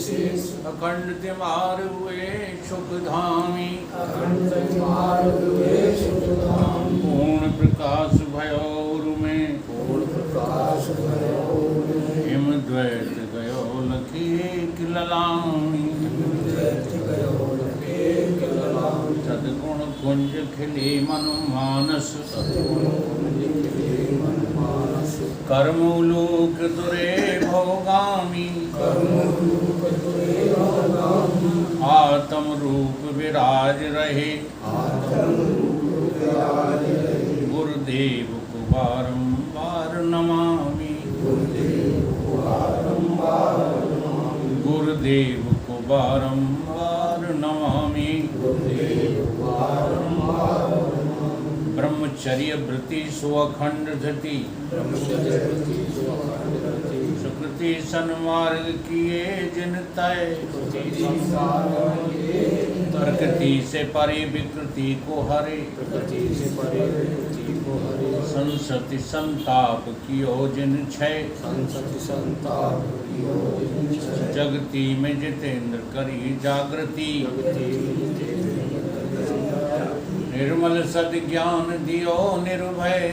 अखंड तिमार हुए सुखधामी पूर्ण प्रकाश भयोर में हिम द्वैत गयो लखी किललामी सदगुण कुंज खिले मनु मानस कर्मलोक दुरे भोगामी आत्म रूप विराज रहे गुरुदेव को बारंबार नमामि गुरुदेव को बारंबार नमामि ब्रह्मचर्य वृत्ति सुअखंड धृति सुकृति सन्मार्ग किए जिन तय प्रकृति से परे विकृति को हरे संसति संताप कियो जिन क्षय जगति में जितेंद्र करी जागृति निर्मल सद ज्ञान दियो निर्भय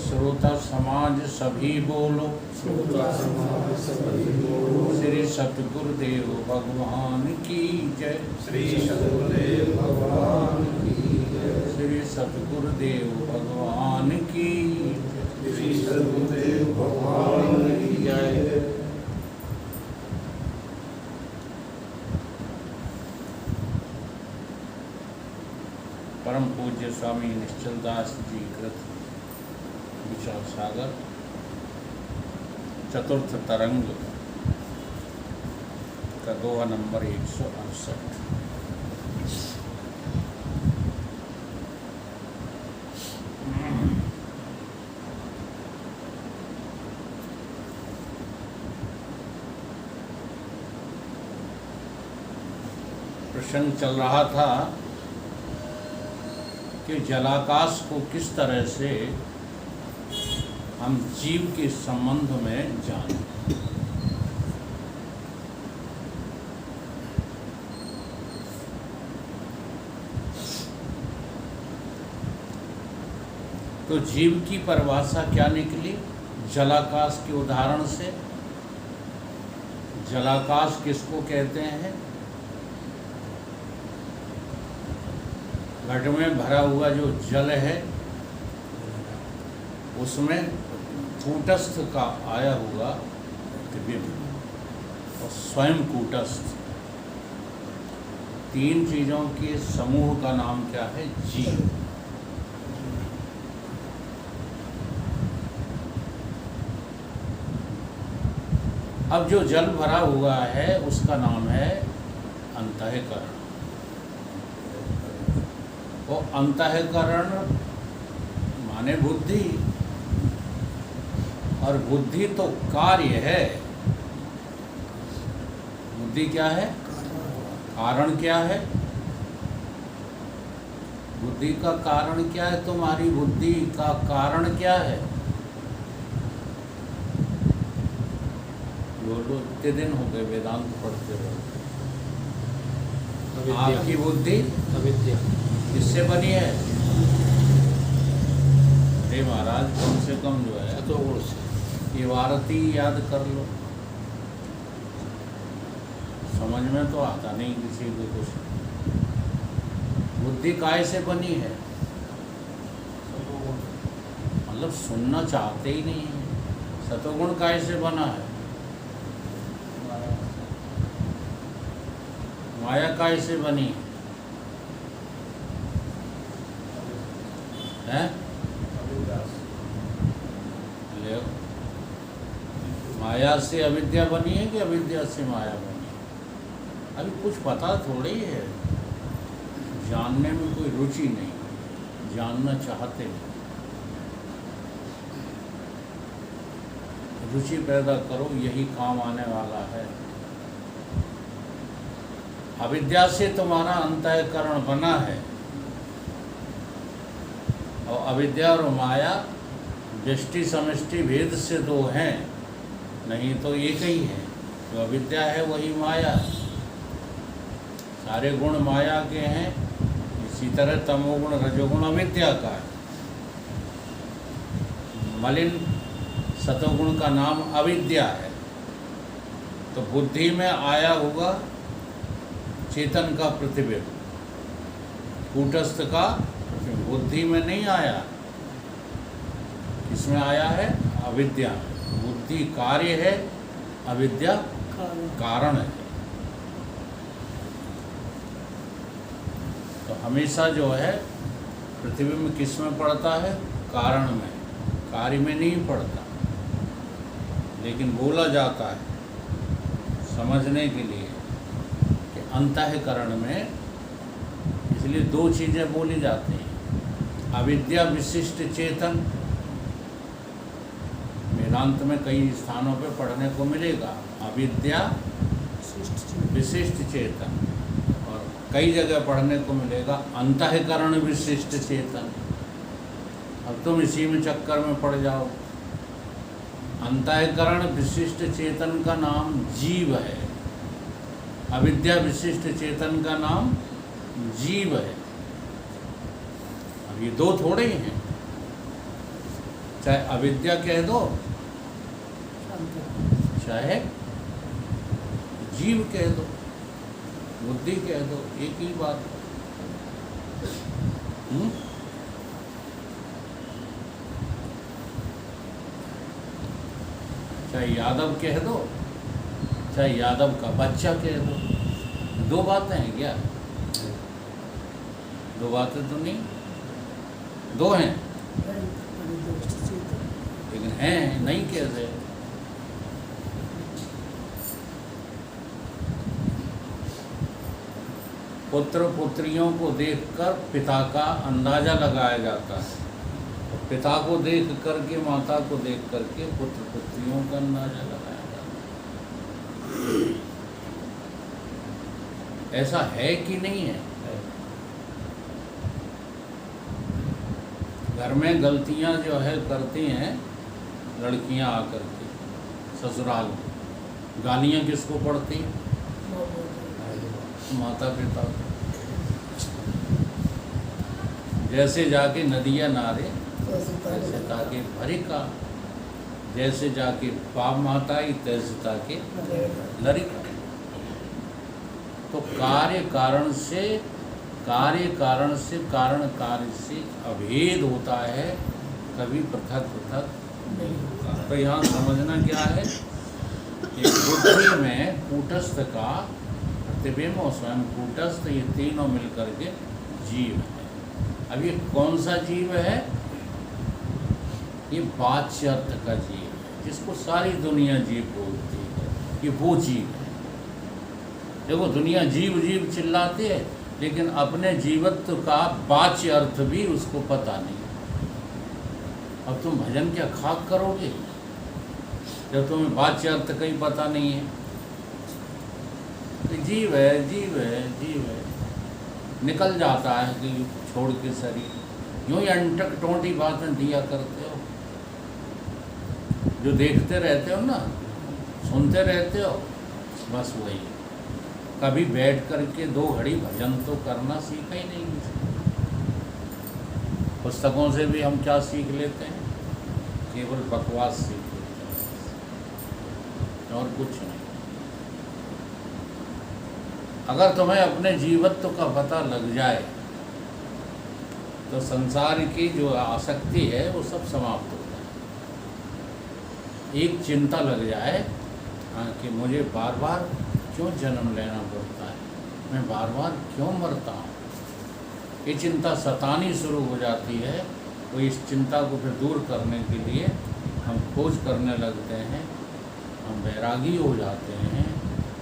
श्रोता समाज सभी बोलो श्री सतगुरुदेव भगवान की जय श्री सतगुरुदेव भगवान की श्री सतगुरुदेव भगवान की श्री सतगुरुदेव भगवान की जय। परम पूज्य स्वामी निश्चलदास जी कृत विचार सागर चतुर्थ तरंग का दोहा नंबर 168। प्रसंग चल रहा था कि जलाकाश को किस तरह से हम जीव के संबंध में जानें। तो जीव की परिभाषा क्या निकली जलाकाश के उदाहरण से। जलाकाश किसको कहते हैं? घट में भरा हुआ जो जल है उसमें कूटस्थ का आया हुआ प्रतिबिंब और स्वयं कूटस्थ, तीन चीजों के समूह का नाम क्या है? जीव। अब जो जल भरा हुआ है उसका नाम है अंतःकरण। वो अंतःकरण माने बुद्धि, और बुद्धि तो कार्य है। बुद्धि क्या है? कारण क्या है? बुद्धि का कारण क्या है? तुम्हारी बुद्धि का कारण क्या है? बोलो, इतने दिन हो गए वेदांत पढ़ते रहो। आपकी बुद्धि अविद्या किससे बनी है? हे महाराज, कम से कम जो है तो ये वारती याद कर लो। समझ में तो आता नहीं किसी को कुछ। बुद्धि काय से बनी है? मतलब सुनना चाहते ही नहीं है। सतोगुण काय से बना है? माया काय से बनी है? ले माया से अविद्या बनी है कि अविद्या से माया बनी है? अभी कुछ पता थोड़ी है, जानने में कोई रुचि नहीं, जानना चाहते नहीं। रुचि पैदा करो, यही काम आने वाला है। अविद्या से तुम्हारा अंतःकरण बना है, और अविद्या और माया व्यष्टि समष्टि भेद से दो हैं। नहीं तो एक ही है। जो अविद्या है वही माया है। सारे गुण माया के हैं। इसी तरह तमोगुण रजोगुण अविद्या का है। मलिन सतोगुण का नाम अविद्या है। तो बुद्धि में आया होगा चेतन का प्रतिबिंब, कूटस्थ का प्रतिबिंब बुद्धि में नहीं आया। किसमें आया है? अविद्या। बुद्धि कार्य है, अविद्या कारण है। तो हमेशा जो है प्रतिबिंब किस में पड़ता है? कारण में, कार्य में नहीं पड़ता। लेकिन बोला जाता है समझने के लिए कि अंतःकरण में, इसलिए दो चीज़ें बोली जाती हैं। अविद्या विशिष्ट चेतन, वेदांत में कई स्थानों पे पढ़ने को मिलेगा अविद्या विशिष्ट चेतन, और कई जगह पढ़ने को मिलेगा अंतःकरण विशिष्ट चेतन। अब तुम इसी में चक्कर में पड़ जाओ। अंतःकरण विशिष्ट चेतन का नाम जीव है, अविद्या विशिष्ट चेतन का नाम जीव है। अब ये दो थोड़े ही हैं। चाहे अविद्या कह दो, चाहे जीव कह दो, बुद्धि कह दो, एक ही बात। चाहे यादव कह दो, चाहे यादव का बच्चा कह दो, दो बातें हैं क्या? दो बातें तो नहीं, दो हैं लेकिन हैं नहीं कैसे? पुत्र पुत्रियों को देखकर पिता का अंदाजा लगाया जाता है, और पिता को देख करके, माता को देख करके पुत्र पुत्रियों का अंदाजा लगाया जाता है। ऐसा है कि नहीं है? घर में गलतियां जो है करती हैं लड़कियां आकर के ससुराल में, गालियां किसको पड़ती? माता पिता को। जैसे जाके नदियां नारे तैसे ताके भरी का, जैसे जाके पाप माताई तैसे ताके लरिका। तो कार्य कारण से, कार्य कारण से, कारण कार्य से अभेद होता है, कभी पृथक पृथक नहीं होता। तो यहाँ समझना क्या है कि बुद्धि में कूटस्थ का प्रतिबिंब और स्वयं कूटस्थ, ये तीनों मिलकर के जीव है। अब ये कौन सा जीव है? ये वाच्य अर्थ का जीव है, जिसको सारी दुनिया जीव बोलती है। ये वो जीव है। देखो दुनिया जीव जीव चिल्लाती है, लेकिन अपने जीवत्व का वाच्य अर्थ भी उसको पता नहीं। अब तुम भजन क्या खाक करोगे जब तुम्हें वाच्य अर्थ का ही पता नहीं है? तो जीव है, जीव है, जीव है, निकल जाता है कि छोड़ के शरीर। यूँ ही अंटक टोंटी बातें दिया करते हो, जो देखते रहते हो ना, सुनते रहते हो, बस वही। कभी बैठ करके 2 घड़ी भजन तो करना सीखा ही नहीं किसी। पुस्तकों से भी हम क्या सीख लेते हैं? केवल बकवास सीख लेते हैं और कुछ नहीं। अगर तुम्हें अपने जीवत्व का पता लग जाए तो संसार की जो आसक्ति है वो सब समाप्त हो जाए। एक चिंता लग जाए कि मुझे बार बार क्यों जन्म लेना पड़ता है, मैं बार बार क्यों मरता हूँ, ये चिंता सतानी शुरू हो जाती है। तो इस चिंता को फिर दूर करने के लिए हम खोज करने लगते हैं, हम वैरागी हो जाते हैं,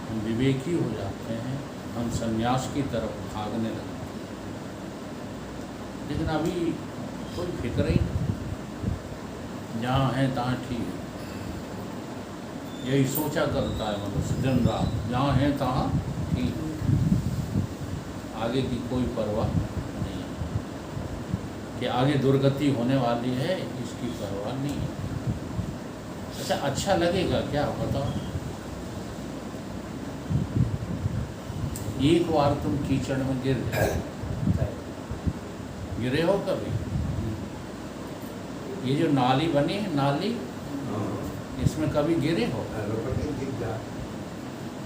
हम विवेकी हो जाते हैं, हम संन्यास की तरफ भागने लगते हैं। लेकिन अभी कोई फिक्र ही नहीं, जहाँ है तहाँ ठीक है, यही सोचा करता है मनुष्य दिन रात, जहाँ है तहाँ ठीक, आगे की कोई परवाह नहीं, कि आगे दुर्गति होने वाली है इसकी परवाह नहीं है। अच्छा लगेगा क्या बताओ? एक बार तुम कीचड़ में गिर जाओ, गिरे हो कभी? ये जो नाली बनी है, नाली, इसमें कभी गिरे हो?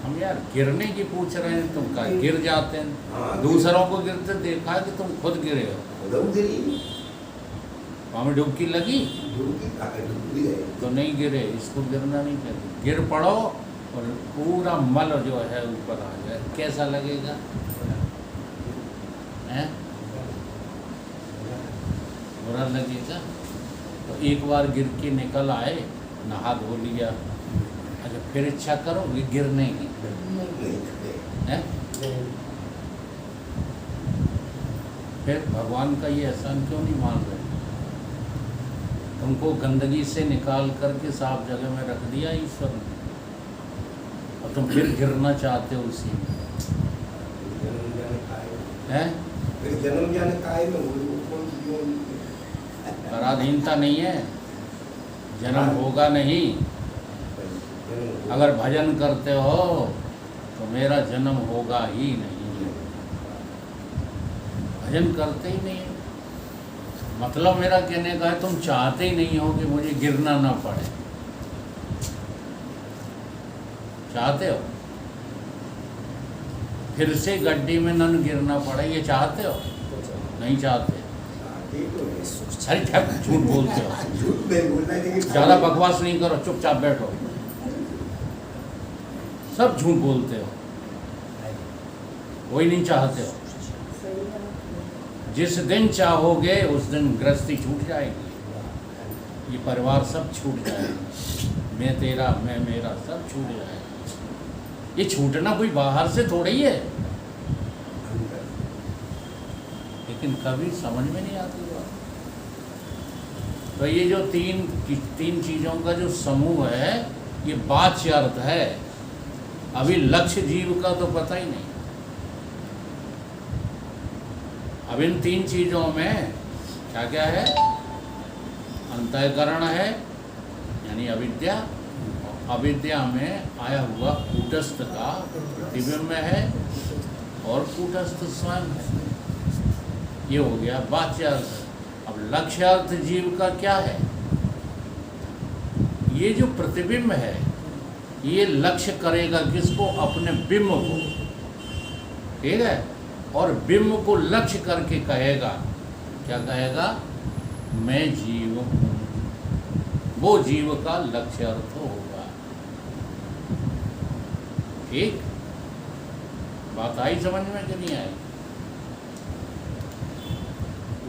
हम यार गिरने की पूछ रहे हैं, तुम का गिर जाते हैं। दूसरों को गिरते देखा है कि तुम खुद गिरे हो? वहाँ में डुबकी लगी तो नहीं गिरे, इसको गिरना नहीं कहते। गिर पड़ो और पूरा मल जो है ऊपर आ जाए, कैसा लगेगा? हैं? बुरा लगेगा। तो एक बार गिर के निकल आए, नहा धो लिया, अच्छा फिर इच्छा करो गिरने की, हैं? फिर भगवान का ये एहसान क्यों नहीं मान रहे? तुमको गंदगी से निकाल करके साफ जगह में रख दिया ईश्वर ने, और तुम फिर गिरना चाहते हो उसी में, हैं? पराधीनता नहीं है, जन्म होगा नहीं। अगर भजन करते हो तो मेरा जन्म होगा ही नहीं। भजन करते ही नहीं, मतलब मेरा कहने का है तुम चाहते ही नहीं हो कि मुझे गिरना ना पड़े। चाहते हो फिर से गड्डी में न गिरना पड़े, ये चाहते हो? नहीं चाहते। अरे झूठ बोलते हो, ज़्यादा बकवास नहीं करो, चुपचाप बैठो। सब झूठ बोलते हो, कोई नहीं चाहते हो। जिस दिन चाहोगे उस दिन गृहस्थी छूट जाएगी, ये परिवार सब छूट जाएगा, मैं तेरा मैं मेरा सब छूट जाएगा। ये छूटना कोई बाहर से थोड़ा ही है, लेकिन कभी समझ में नहीं आती बात। तो ये जो तीन चीज़ों का जो समूह है, ये वाच्य अर्थ है। अभी लक्ष्य जीव का तो पता ही नहीं। अब इन तीन चीज़ों में क्या क्या है? अंतःकरण है यानी अविद्या, अविद्या में आया हुआ कूटस्थ का प्रतिबिंब है, और कूटस्थ स्वयं है। ये हो गया वाच्यार्थ। अब लक्ष्यार्थ जीव का क्या है? ये जो प्रतिबिंब है, ये लक्ष्य करेगा किसको? अपने बिंब को, ठीक है? और बिंब को लक्ष्य करके कहेगा, क्या कहेगा? मैं जीव हूँ। वो जीव का लक्ष्य अर्थ होगा। ठीक बात आई समझ में कि नहीं आई?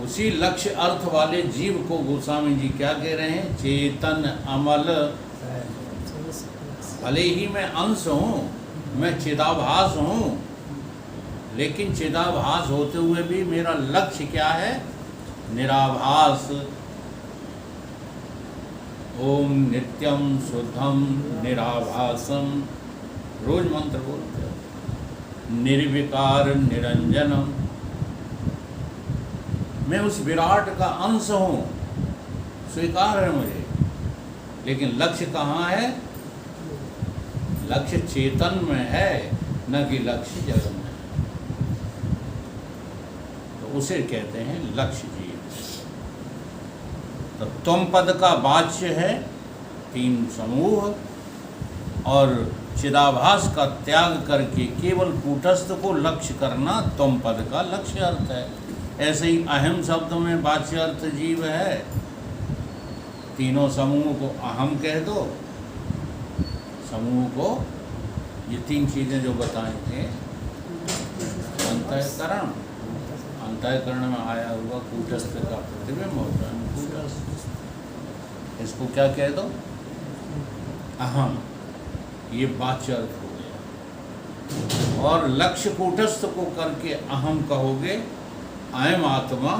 उसी लक्ष्य अर्थ वाले जीव को गोस्वामी जी क्या कह रहे हैं? चेतन अमल, भले ही मैं अंश हूँ, मैं चिदाभास हूँ, लेकिन चिदाभास होते हुए भी मेरा लक्ष्य क्या है? निराभास। ओम नित्यम शुद्धम निराभासम, रोज मंत्र बोलते हो। निर्विकार निरंजनम, मैं उस विराट का अंश हूँ, स्वीकार है मुझे, लेकिन लक्ष्य कहाँ है? लक्ष्य चेतन में है, न कि लक्ष्य जगत में। तो उसे कहते हैं लक्ष्य जीव। तो तुम पद का वाच्य है तीन समूह, और चिदाभास का त्याग करके केवल कूटस्थ को लक्ष्य करना तुम पद का लक्ष्य अर्थ है। ऐसे ही अहम शब्द में वाच्य अर्थ जीव है। तीनों समूह को अहम कह दो, समूह को ये तीन चीज़ें जो बताए थे, अंतःकरण, अंतःकरण में आया हुआ कूटस्थ का प्रतिबिंब होता है कूटस्थ, इसको क्या कह दो? अहम। ये वाच्य अर्थ हो गया। और लक्ष्य कूटस्थ को करके अहम कहोगे, अयम आत्मा,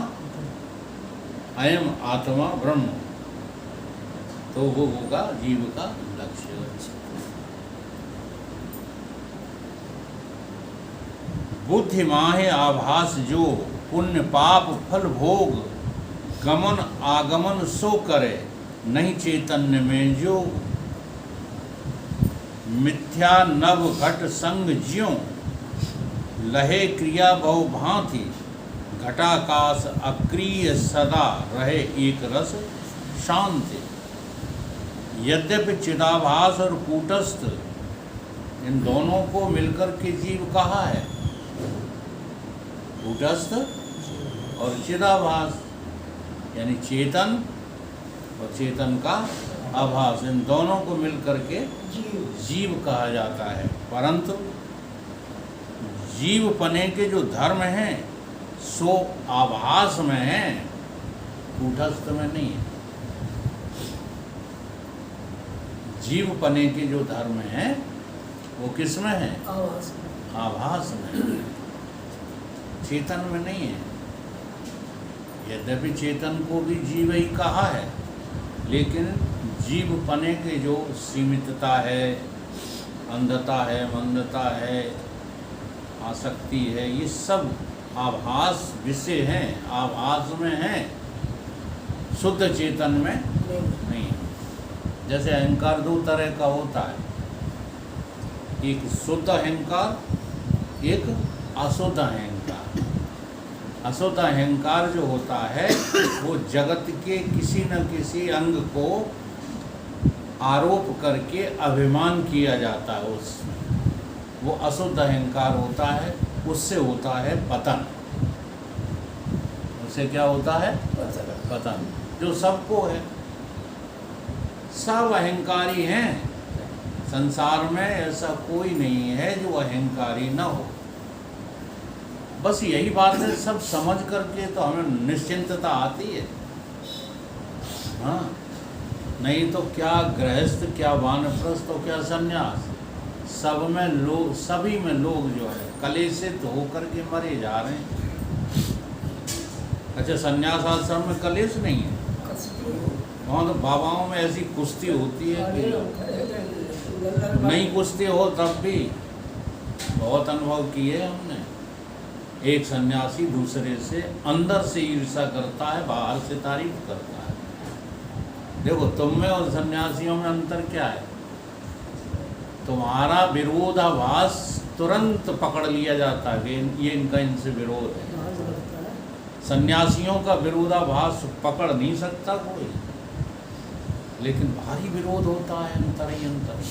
अयम आत्मा ब्रह्म, तो वो होगा जीव का लक्ष्य। बुद्धिमाहे आभास जो, पुण्य पाप फल भोग, गमन आगमन सो करे, नहीं चैतन्य में जो। मिथ्या नव घट संग ज्यों, लहे क्रिया बहु भांति, घटाकाश अक्रिय सदा रहे एक रस शांति। यद्यपि चिदाभास और कूटस्थ इन दोनों को मिलकर के जीव कहा है, कूटस्थ और चिदाभास यानी चेतन और चेतन का आभास, इन दोनों को मिलकर के जीव कहा जाता है। परंतु जीव पने के जो धर्म हैं सो आभास में है, कूटस्थ में नहीं है। जीव पने के जो धर्म हैं वो किस में है? आभास में, चेतन में नहीं है। यद्यपि चेतन को भी जीव ही कहा है, लेकिन जीव पने के जो सीमितता है, अंधता है, मंदता है, आसक्ति है, ये सब आभास विषय हैं, आभास में हैं, शुद्ध चेतन में नहीं है। जैसे अहंकार दो तरह का होता है, एक शुद्ध अहंकार, एक अशुद्ध अहंकार। अशुद्ध अहंकार जो होता है वो जगत के किसी न किसी अंग को आरोप करके अभिमान किया जाता है, उसमें वो अशुद्ध अहंकार होता है। उससे होता है पतन। उससे क्या होता है? पतन। जो सबको है, सब अहंकारी हैं। संसार में ऐसा कोई नहीं है जो अहंकारी न हो। बस यही बात है, सब समझ करके तो हमें निश्चिंतता आती है। हाँ, नहीं तो क्या गृहस्थ, क्या वानप्रस्थ और क्या सन्यास, सब में लोग, सभी में लोग जो है कलेशित होकर के मरे जा रहे हैं। अच्छा, सन्यास आश्रम में कलेश नहीं है, वहाँ तो बाबाओं में ऐसी कुश्ती होती है कि नहीं कुश्ती हो तब भी बहुत अनुभव किए हमने। एक सन्यासी दूसरे से अंदर से ईर्ष्या करता है, बाहर से तारीफ करता है। देखो, तुम में और सन्यासियों में अंतर क्या है? तुम्हारा विरोधाभास तुरंत पकड़ लिया जाता है कि ये इनका इनसे विरोध है। सन्यासियों का विरोधाभास पकड़ नहीं सकता कोई, लेकिन भारी विरोध होता है, अंतर ही अंतर।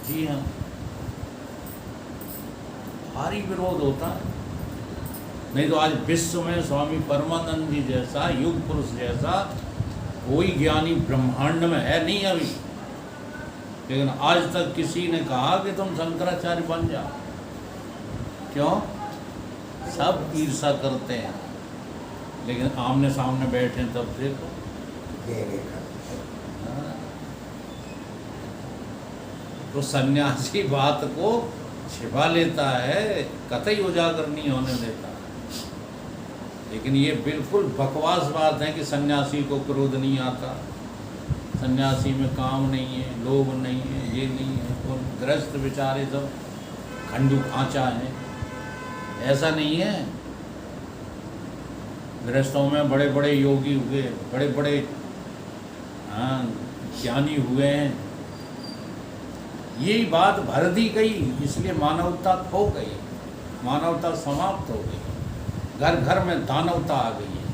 जी हाँ, भारी विरोध होता है। नहीं तो आज विश्व में स्वामी परमानंद जी जैसा युग पुरुष जैसा कोई ज्ञानी ब्रह्मांड में है नहीं अभी, लेकिन आज तक किसी ने कहा कि तुम शंकराचार्य बन जाओ। क्यों? सब ईर्ष्या करते हैं, लेकिन आमने सामने बैठे तब देखो। तो सन्यासी बात को छिपा लेता है, कतई उजागर नहीं होने देता। लेकिन ये बिल्कुल बकवास बात है कि सन्यासी को क्रोध नहीं आता, सन्यासी में काम नहीं है, लोभ नहीं है, ये नहीं है। तो गृहस्थ बेचारे सब खंडू खांचा है, ऐसा नहीं है। गृहस्थों में बड़े बड़े योगी हुए, बड़े बड़े ज्ञानी हुए हैं। यही बात भर दी गई, इसलिए मानवता खो गई, मानवता समाप्त हो गई। घर घर में दानवता आ गई है।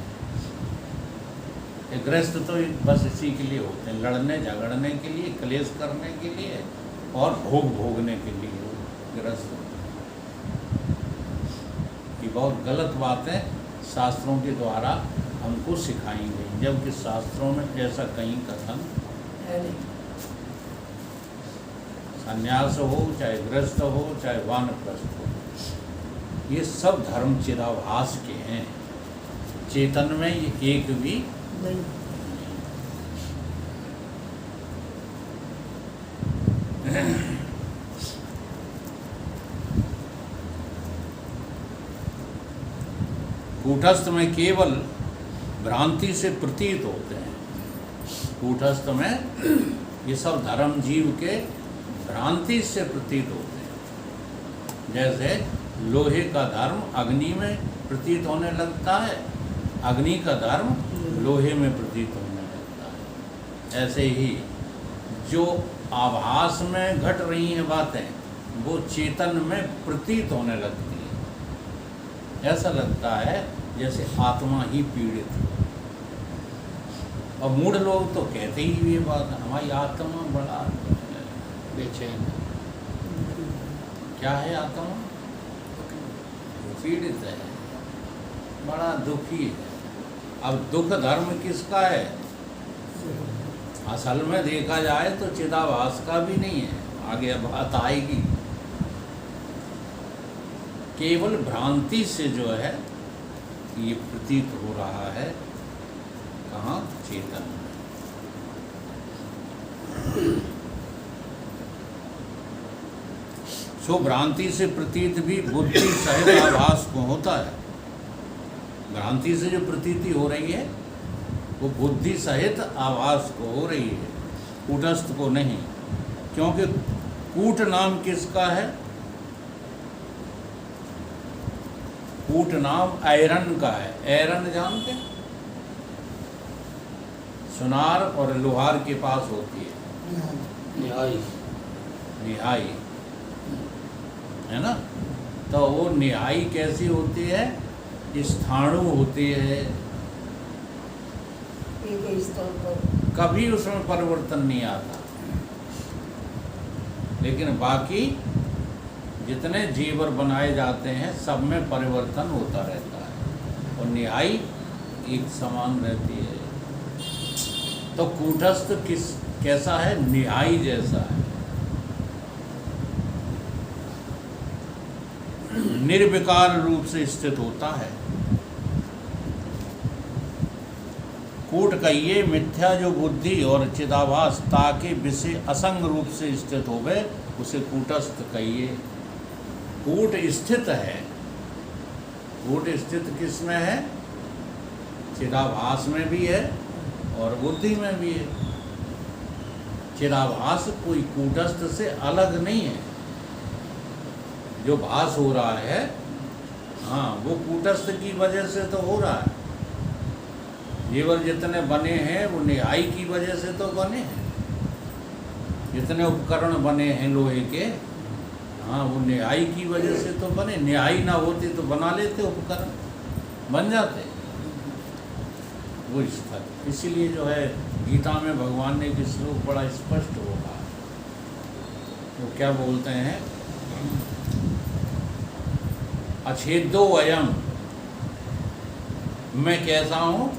ये गृहस्थ तो बस इसी के लिए होते हैं, लड़ने झगड़ने के लिए, क्लेश करने के लिए और भोग भोगने के लिए। गृहस्थ ये बहुत गलत बात है, शास्त्रों के द्वारा हमको सिखाई गई, जबकि शास्त्रों में ऐसा कहीं कथन है नहीं। संन्यास हो, चाहे गृहस्थ हो, चाहे वानप्रस्थ हो, ये सब धर्म चिदाभास के हैं। चेतन में ये एक भी नहीं। कूटस्थ में केवल भ्रांति से प्रतीत होते हैं। कूटस्थ में ये सब धर्म जीव के भ्रांति से प्रतीत होते हैं। जैसे लोहे का धर्म अग्नि में प्रतीत होने लगता है, अग्नि का धर्म लोहे में प्रतीत होने लगता है। ऐसे ही जो आभास में घट रही हैं बातें वो चेतन में प्रतीत होने लगती है। ऐसा लगता है जैसे आत्मा ही पीड़ित है। और मूढ़ लोग तो कहते ही ये बात, हमारी आत्मा बड़ा बेचैन है। क्या है आत्मा? पीड़ित है, बड़ा दुखी है। अब दुख धर्म किसका है? असल में देखा जाए तो चिदाभास का भी नहीं है, आगे बात आएगी। केवल भ्रांति से जो है ये प्रतीत हो रहा है, कहाँ? चेतन में। सो भ्रांति से प्रतीत भी बुद्धि सहित आभास को होता है। भ्रांति से जो प्रतीति हो रही है वो बुद्धि सहित आभास को हो रही है, कूटस्थ को नहीं। क्योंकि कूट नाम किसका है? कूट नाम ऐरन का है। ऐरन जानते हैं? सुनार और लोहार के पास होती है निहाई, है ना? तो वो निहाई कैसी होती है? स्थाणु होती है, कभी उसमें परिवर्तन नहीं आता। लेकिन बाकी जितने जीवर बनाए जाते हैं सब में परिवर्तन होता रहता है और निहाई एक समान रहती है। तो कूटस्थ कैसा है? निहाई जैसा है, निर्विकार रूप से स्थित होता है। कूट कहिए मिथ्या जो बुद्धि और चिदाभास ताके विषय असंग रूप से स्थित हो गए, उसे कूटस्थ कहिए। कूट स्थित है। कूट स्थित किस में है? चिदाभास में भी है और बुद्धि में भी है। चिदाभास कोई कूटस्थ से अलग नहीं है। जो भास हो रहा है, हाँ, वो कूटस्थ की वजह से तो हो रहा है। जीवर जितने बने हैं वो निहाई की वजह से तो बने हैं। जितने उपकरण बने हैं लोहे के, हाँ, वो निहाई की वजह से तो बने। निहाई ना होती तो बना लेते उपकरण, बन जाते वो स्थित। इसीलिए जो है गीता में भगवान ने एक श्लोक बड़ा स्पष्ट होगा। वो क्या बोलते हैं? अछेदो अयम, मैं कैसा हूँ?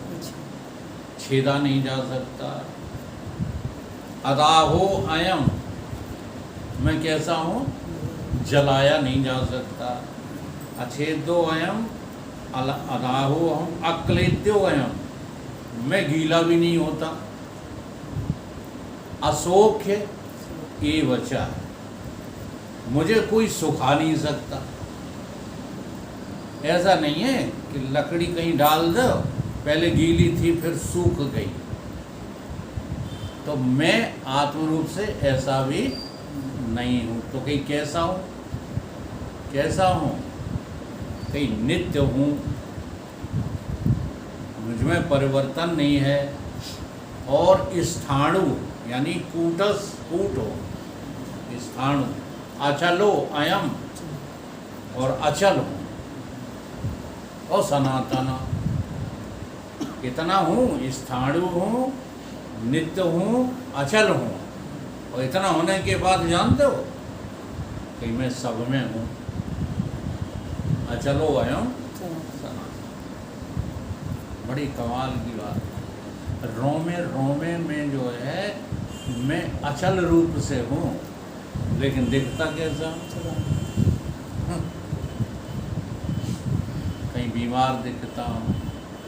छेदा नहीं जा सकता। अदाहो अयम, मैं कैसा हूँ? जलाया नहीं जा सकता। अछेदो अयम अदाहो हम अक्लेद्यो अयम, मैं गीला भी नहीं होता। असौख्य एवचा, मुझे कोई सुखा नहीं सकता। ऐसा नहीं है कि लकड़ी कहीं डाल दो, पहले गीली थी फिर सूख गई। तो मैं आत्मरूप से ऐसा भी नहीं हूँ। तो कहीं कैसा हूँ? कैसा हूँ? कहीं नित्य हूँ, मुझमें परिवर्तन नहीं है। और स्थाणु यानी कूटस, कूट हो, स्थाणु। अचलो अयम, और अचल हूँ और सनातन। इतना हूँ, स्थाणु हूँ, नित्य हूँ, अचल हूँ। और इतना होने के बाद जानते हो कि मैं सब में हूँ। अचलो अयम सनातन, बड़ी कमाल की बात। रोमे रोमे में जो है मैं अचल रूप से हूँ, लेकिन दिखता कैसा? कहीं बीमार दिखता हूँ,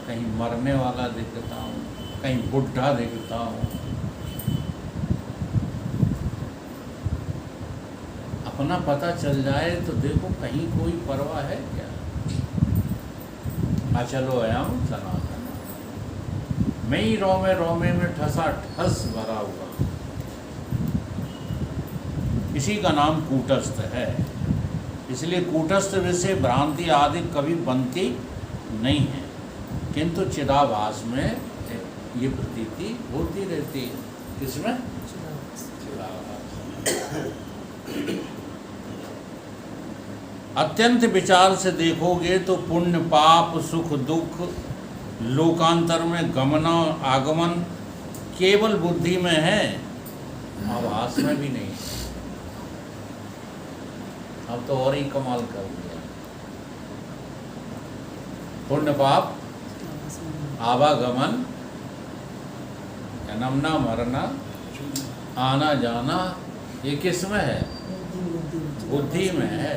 कहीं मरने वाला दिखता हूँ, कहीं बुढ़ा दिखता हूँ। अपना पता चल जाए तो देखो कहीं कोई परवाह है क्या? अचलो अयम सनातन, मैं ही रोमे रोमे में ठसा ठस भरा हुआ। इसी का नाम कूटस्थ है। इसलिए कूटस्थ विषय भ्रांति आदि कभी बनती नहीं है, किंतु चिदाभास में ये प्रतीति होती रहती है। किसमें? चिदाभास। अत्यंत विचार से देखोगे तो पुण्य पाप सुख दुख लोकांतर में गमन आगमन केवल बुद्धि में है, आभास में भी नहीं। अब तो और ही कमाल कर दिया। पुण्य पाप आवागमन जन्मना मरना आना जाना ये किस में है? बुद्धि में है,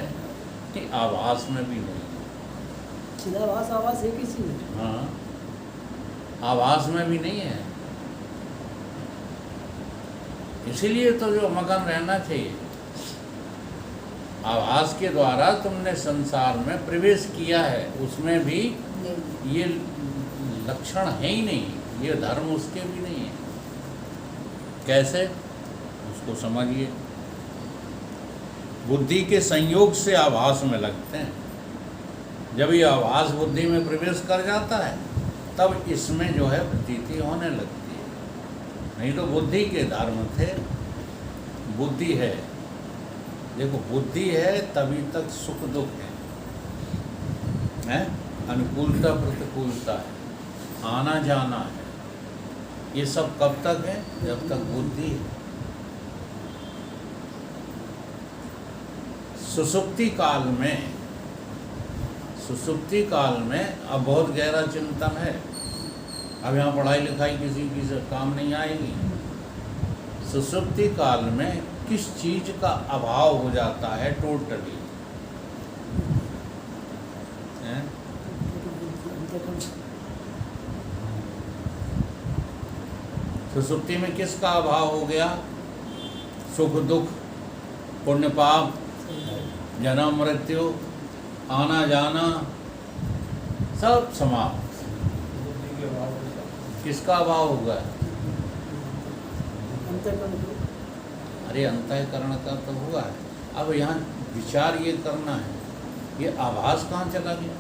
कि आभास में भी नहीं। चिदाभास आभास एक ही चीज है। हाँ, आभास में भी नहीं है। इसीलिए तो जो मगन रहना चाहिए। आभास के द्वारा तुमने संसार में प्रवेश किया है, उसमें भी ये लक्षण है ही नहीं, ये धर्म उसके भी नहीं है। कैसे? उसको समझिए। बुद्धि के संयोग से आभास में लगते हैं। जब ये आभास बुद्धि में प्रवेश कर जाता है तब इसमें जो है प्रतीति होने लगती है। नहीं तो बुद्धि के धर्म थे। बुद्धि है, देखो बुद्धि है तभी तक सुख दुख है, अनुकूलता प्रतिकूलता है, आना जाना है। ये सब कब तक है? जब तक बुद्धि है। सुसुप्ति काल में अब बहुत गहरा चिंतन है। अब यहाँ पढ़ाई लिखाई किसी की से काम नहीं आएगी। सुसुप्ति काल में किस चीज का अभाव हो जाता है टोटली? सुसुप्ति में किसका अभाव हो गया? सुख दुख, पुण्य पाप, जन्म मृत्यु, आना जाना सब समाप्त। किसका अभाव होगा? अरे अंतःकरण का तो हुआ है। अब यहाँ विचार ये करना है, ये आभास कहाँ चला गया?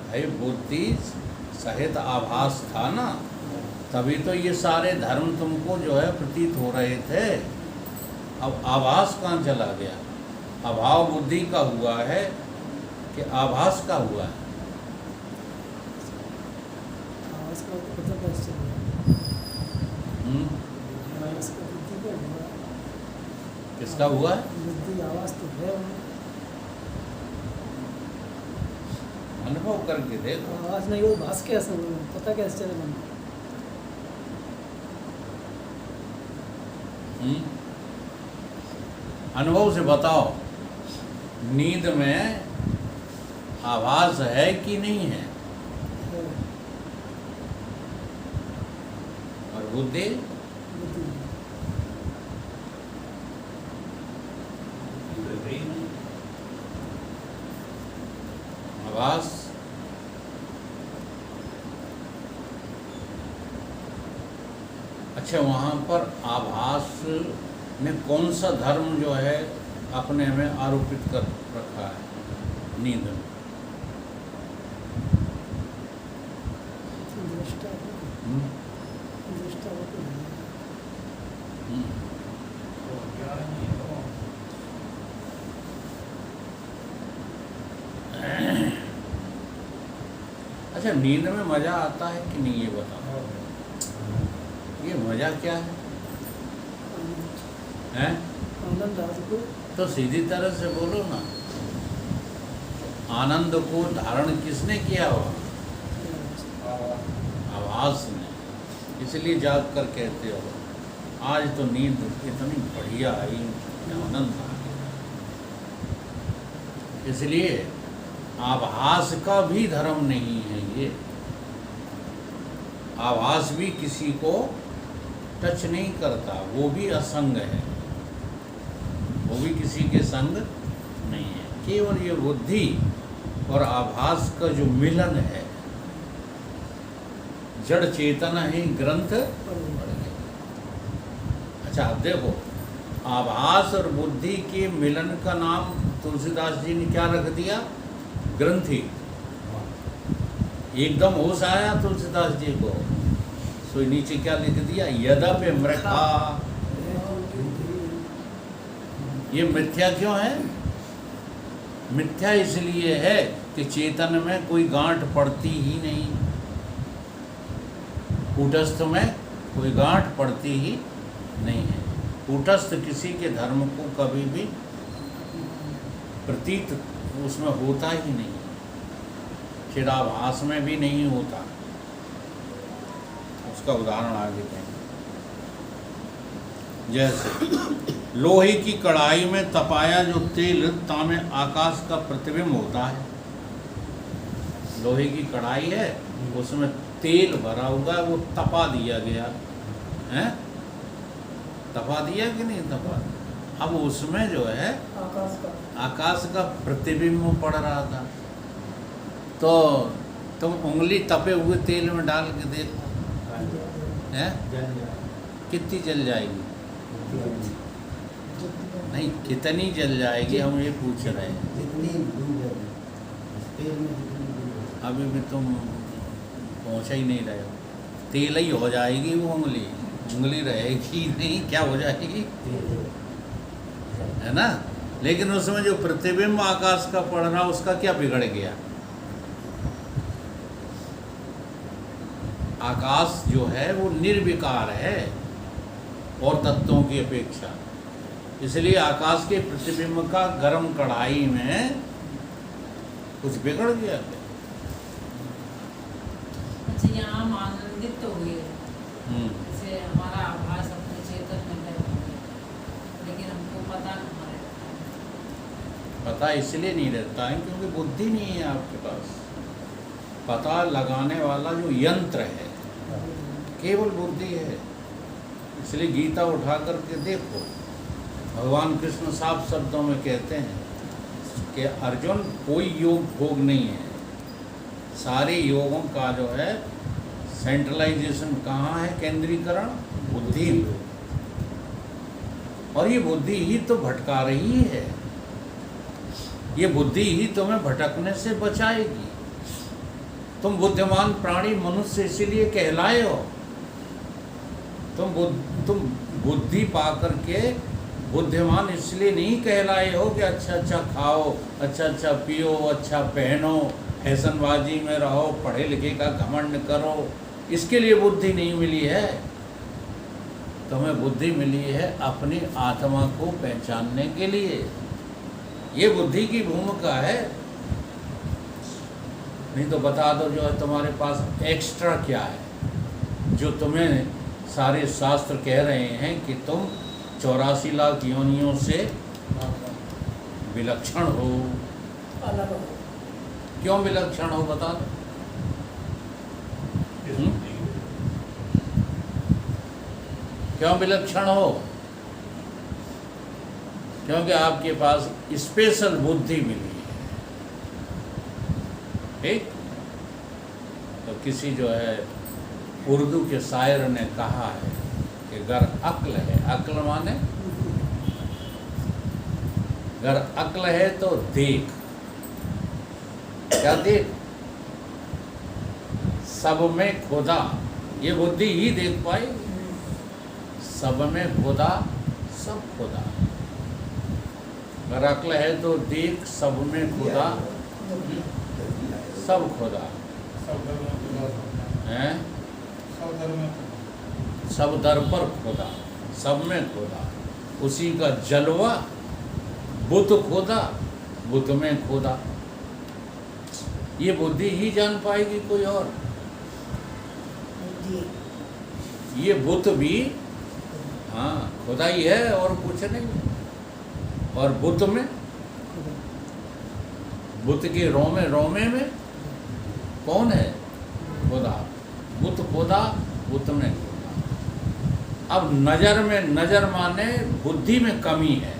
भाई बुद्धि सहित आभास था ना, तभी तो ये सारे धर्म तुमको जो है प्रतीत हो रहे थे। अब आभास कहाँ चला गया? अभाव बुद्धि का हुआ है कि आभास का हुआ है? किसका हुआ है? बुद्धि आवाज तो है, अनुभव करके देखो। आवाज नहीं हो भास कैसे पता कैसे चलेगा? अनुभव से बताओ, नींद में आभास है कि नहीं है? और बुद्धि? आभास अच्छा, वहाँ पर आभास ने कौन सा धर्म जो है अपने में आरोपित कर रखा है नींद में? अच्छा, नींद में मजा आता है कि नहीं ये बताओ। ये मजा क्या है? हैं? तो सीधी तरह से बोलो ना। आनंद को धारण किसने किया हो? आभास ने। इसलिए जाग कर कहते हो आज तो नींद इतनी बढ़िया आई, आनंद आ गया। इसलिए आभास का भी धर्म नहीं है ये। आभास भी किसी को टच नहीं करता, वो भी असंग है, वो भी किसी के संग नहीं है। केवल ये बुद्धि और आभास का जो मिलन है, जड़ चेतन है ग्रंथ। अच्छा अब देखो, आभास और बुद्धि के मिलन का नाम तुलसीदास जी ने क्या रख दिया? ग्रंथि। एकदम होश आया तुलसीदास जी को, तो नीचे क्या लिख दिया, यद्यपि मृखा। ये मिथ्या क्यों है? मिथ्या इसलिए है कि चेतन में कोई गांठ पड़ती ही नहीं, कूटस्थ में कोई गांठ पड़ती ही नहीं है। कूटस्थ किसी के धर्म को कभी भी प्रतीत उसमें होता ही नहीं, चिदाभास में भी नहीं होता। उसका उदाहरण आगे कहेंगे। जैसे लोहे की कढ़ाई में तपाया जो तेल तामे आकाश का प्रतिबिंब होता है। लोहे की कढ़ाई है, उसमें तेल भरा हुआ है, वो तपा दिया गया है, तपा दिया कि नहीं तपा। अब उसमें जो है आकाश का प्रतिबिंब पड़ रहा था, तो तुम उंगली तपे हुए तेल में डाल के देखो, है कितनी जल जाएगी? नहीं, कितनी जल जाएगी हम ये पूछ रहे हैं। अभी भी तुम पहुँचा ही नहीं रहे हो। तेल ही हो जाएगी वो उंगली, उंगली रहेगी नहीं, क्या हो जाएगी, है ना। लेकिन उसमें जो प्रतिबिंब आकाश का पड़ रहा उसका क्या बिगड़ गया? आकाश जो है वो निर्विकार है और तत्वों की अपेक्षा, इसलिए आकाश के प्रतिबिंब का गर्म कढ़ाई में कुछ बिगड़ गया। अच्छा, यहाँ हम आनंदित तो हुए, जैसे हमारा आभास अपने चेतन में है, लेकिन हमको पता कहाँ रहता है? पता इसलिए नहीं रहता है क्योंकि बुद्धि नहीं है आपके पास। पता लगाने वाला जो यंत्र है केवल बुद्धि है। इसलिए गीता उठा करके देखो, भगवान कृष्ण साफ शब्दों में कहते हैं कि अर्जुन कोई योग भोग नहीं है, सारे योगों का जो है सेंट्रलाइजेशन कहाँ है, केंद्रीकरण बुद्धि में। और ये बुद्धि ही तो भटका रही है, ये बुद्धि ही तुम्हें भटकने से बचाएगी। तुम बुद्धिमान प्राणी मनुष्य इसीलिए कहलाए हो। तुम बुद्धि पा करके बुद्धिमान इसलिए नहीं कहलाए हो कि अच्छा अच्छा खाओ, अच्छा अच्छा पियो, अच्छा पहनो, फैशनबाजी में रहो, पढ़े लिखे का घमंड करो, इसके लिए बुद्धि नहीं मिली है। तुम्हें बुद्धि मिली है अपनी आत्मा को पहचानने के लिए। ये बुद्धि की भूमिका है। नहीं तो बता दो जो है तुम्हारे पास एक्स्ट्रा क्या है, जो तुम्हें सारे शास्त्र कह रहे हैं कि तुम 84 लाख योनियों से विलक्षण हो। क्यों विलक्षण हो बता दो? क्यों विलक्षण हो? क्योंकि आपके पास स्पेशल बुद्धि मिली है। ठीक? तो किसी जो है उर्दू के शायर ने कहा है कि गर अक्ल है, अक्ल माने गर अक्ल है तो देख। क्या देख? सब में खुदा, ये बुद्धि ही देख पाएगी। सब में खुदा, सब खुदा। गर अक्ल है तो देख, सब में खुदा, सब खुदा है। सब दर पर खुदा, सब में खुदा, उसी का जलवा बुत खुदा, बुत में खुदा। ये बुद्धि ही जान पाएगी, कोई और। ये बुत भी हाँ खुदा ही है और कुछ नहीं। और बुत में, बुत के रोमे रोमे में कौन है? खुदा। बुत खुदा, बुत में खुदा। अब नजर में, नजर माने बुद्धि में कमी है।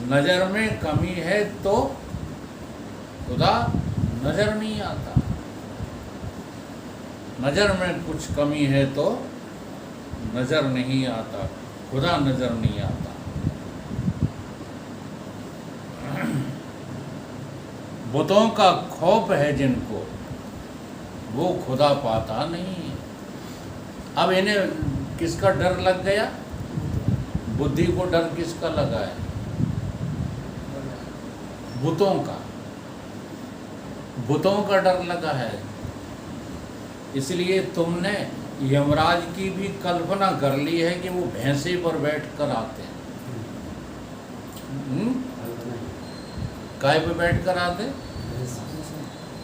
नजर में कमी है तो खुदा नजर नहीं आता। नजर में कुछ कमी है तो नजर नहीं आता, खुदा नजर नहीं आता। बुतों का खौफ है जिनको, वो खुदा पाता नहीं है। अब इन्हें किसका डर लग गया? बुद्धि को डर किसका लगा है? भूतों का, भूतों का डर लगा है। इसलिए तुमने यमराज की भी कल्पना कर ली है कि वो भैंसे पर बैठ कर आते हैं। काय पे बैठ कर आते?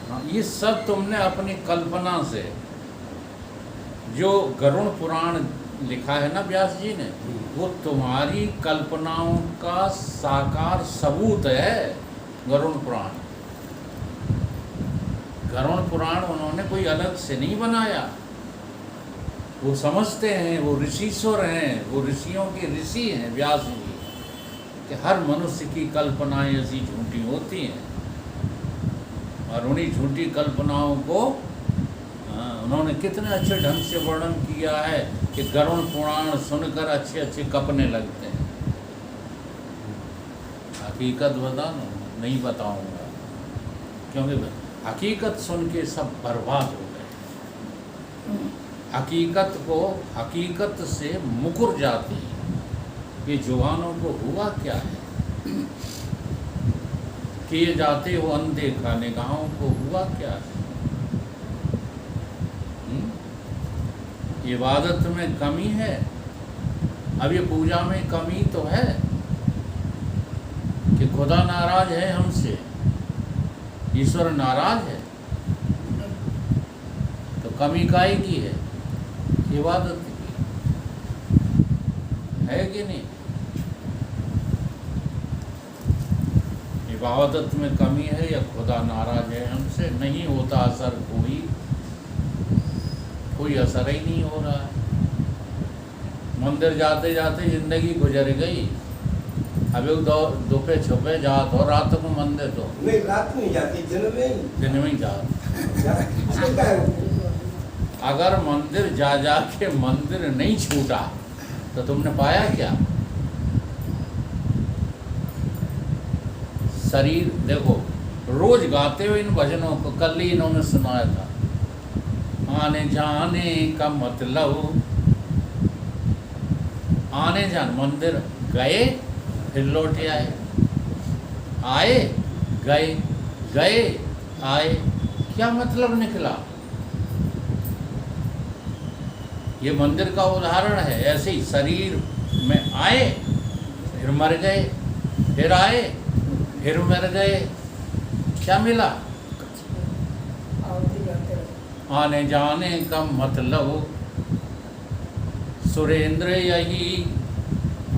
हाँ, ये सब तुमने अपनी कल्पना से, जो गरुड़ पुराण लिखा है ना व्यास जी ने, वो तुम्हारी कल्पनाओं का साकार सबूत है। गरुड़ पुराण, गरुड़ पुराण उन्होंने कोई अलग से नहीं बनाया। वो समझते हैं, वो ऋषिश्वर हैं, वो ऋषियों के ऋषि हैं व्यास जी, कि हर मनुष्य की कल्पनाएं ऐसी झूठी होती हैं, और उन्हीं झूठी कल्पनाओं को उन्होंने कितने अच्छे ढंग से वर्णन किया है कि गरुड़ पुराण सुनकर अच्छे अच्छे कपने लगते हैं। हकीकत बता नहीं बताऊंगा, क्योंकि हकीकत सुन के सब बर्बाद हो गए। हकीकत से मुकर जाती है। ये जवानों को हुआ क्या है? किए जाते हो अनदेखा निगाहों को हुआ क्या है? इबादत में कमी है, अब ये पूजा में कमी तो है कि खुदा नाराज है हमसे, ईश्वर नाराज है, तो कमी काहे की है? इबादत की है कि नहीं? इबादत में कमी है या खुदा नाराज है हमसे? नहीं होता असर, कोई असर ही नहीं हो रहा है। मंदिर जाते जाते जिंदगी गुजर गई। अभी दुपे छुपे जात हो, रात को मंदिर तो नहीं, रात में जाती, दिन में ही जात। अगर मंदिर जा के मंदिर नहीं छूटा तो तुमने पाया क्या? शरीर देखो, रोज गाते हुए इन भजनों को, कल ही इन्होंने सुनाया था, आने जाने का मतलब, आने जान, मंदिर गए फिर लौटे आए, आए गए, गए आए, क्या मतलब निकला? ये मंदिर का उदाहरण है। ऐसे ही शरीर में आए, फिर मर गए, फिर आए, फिर मर गए, क्या मिला? आने जाने का मतलब सुरेंद्र यही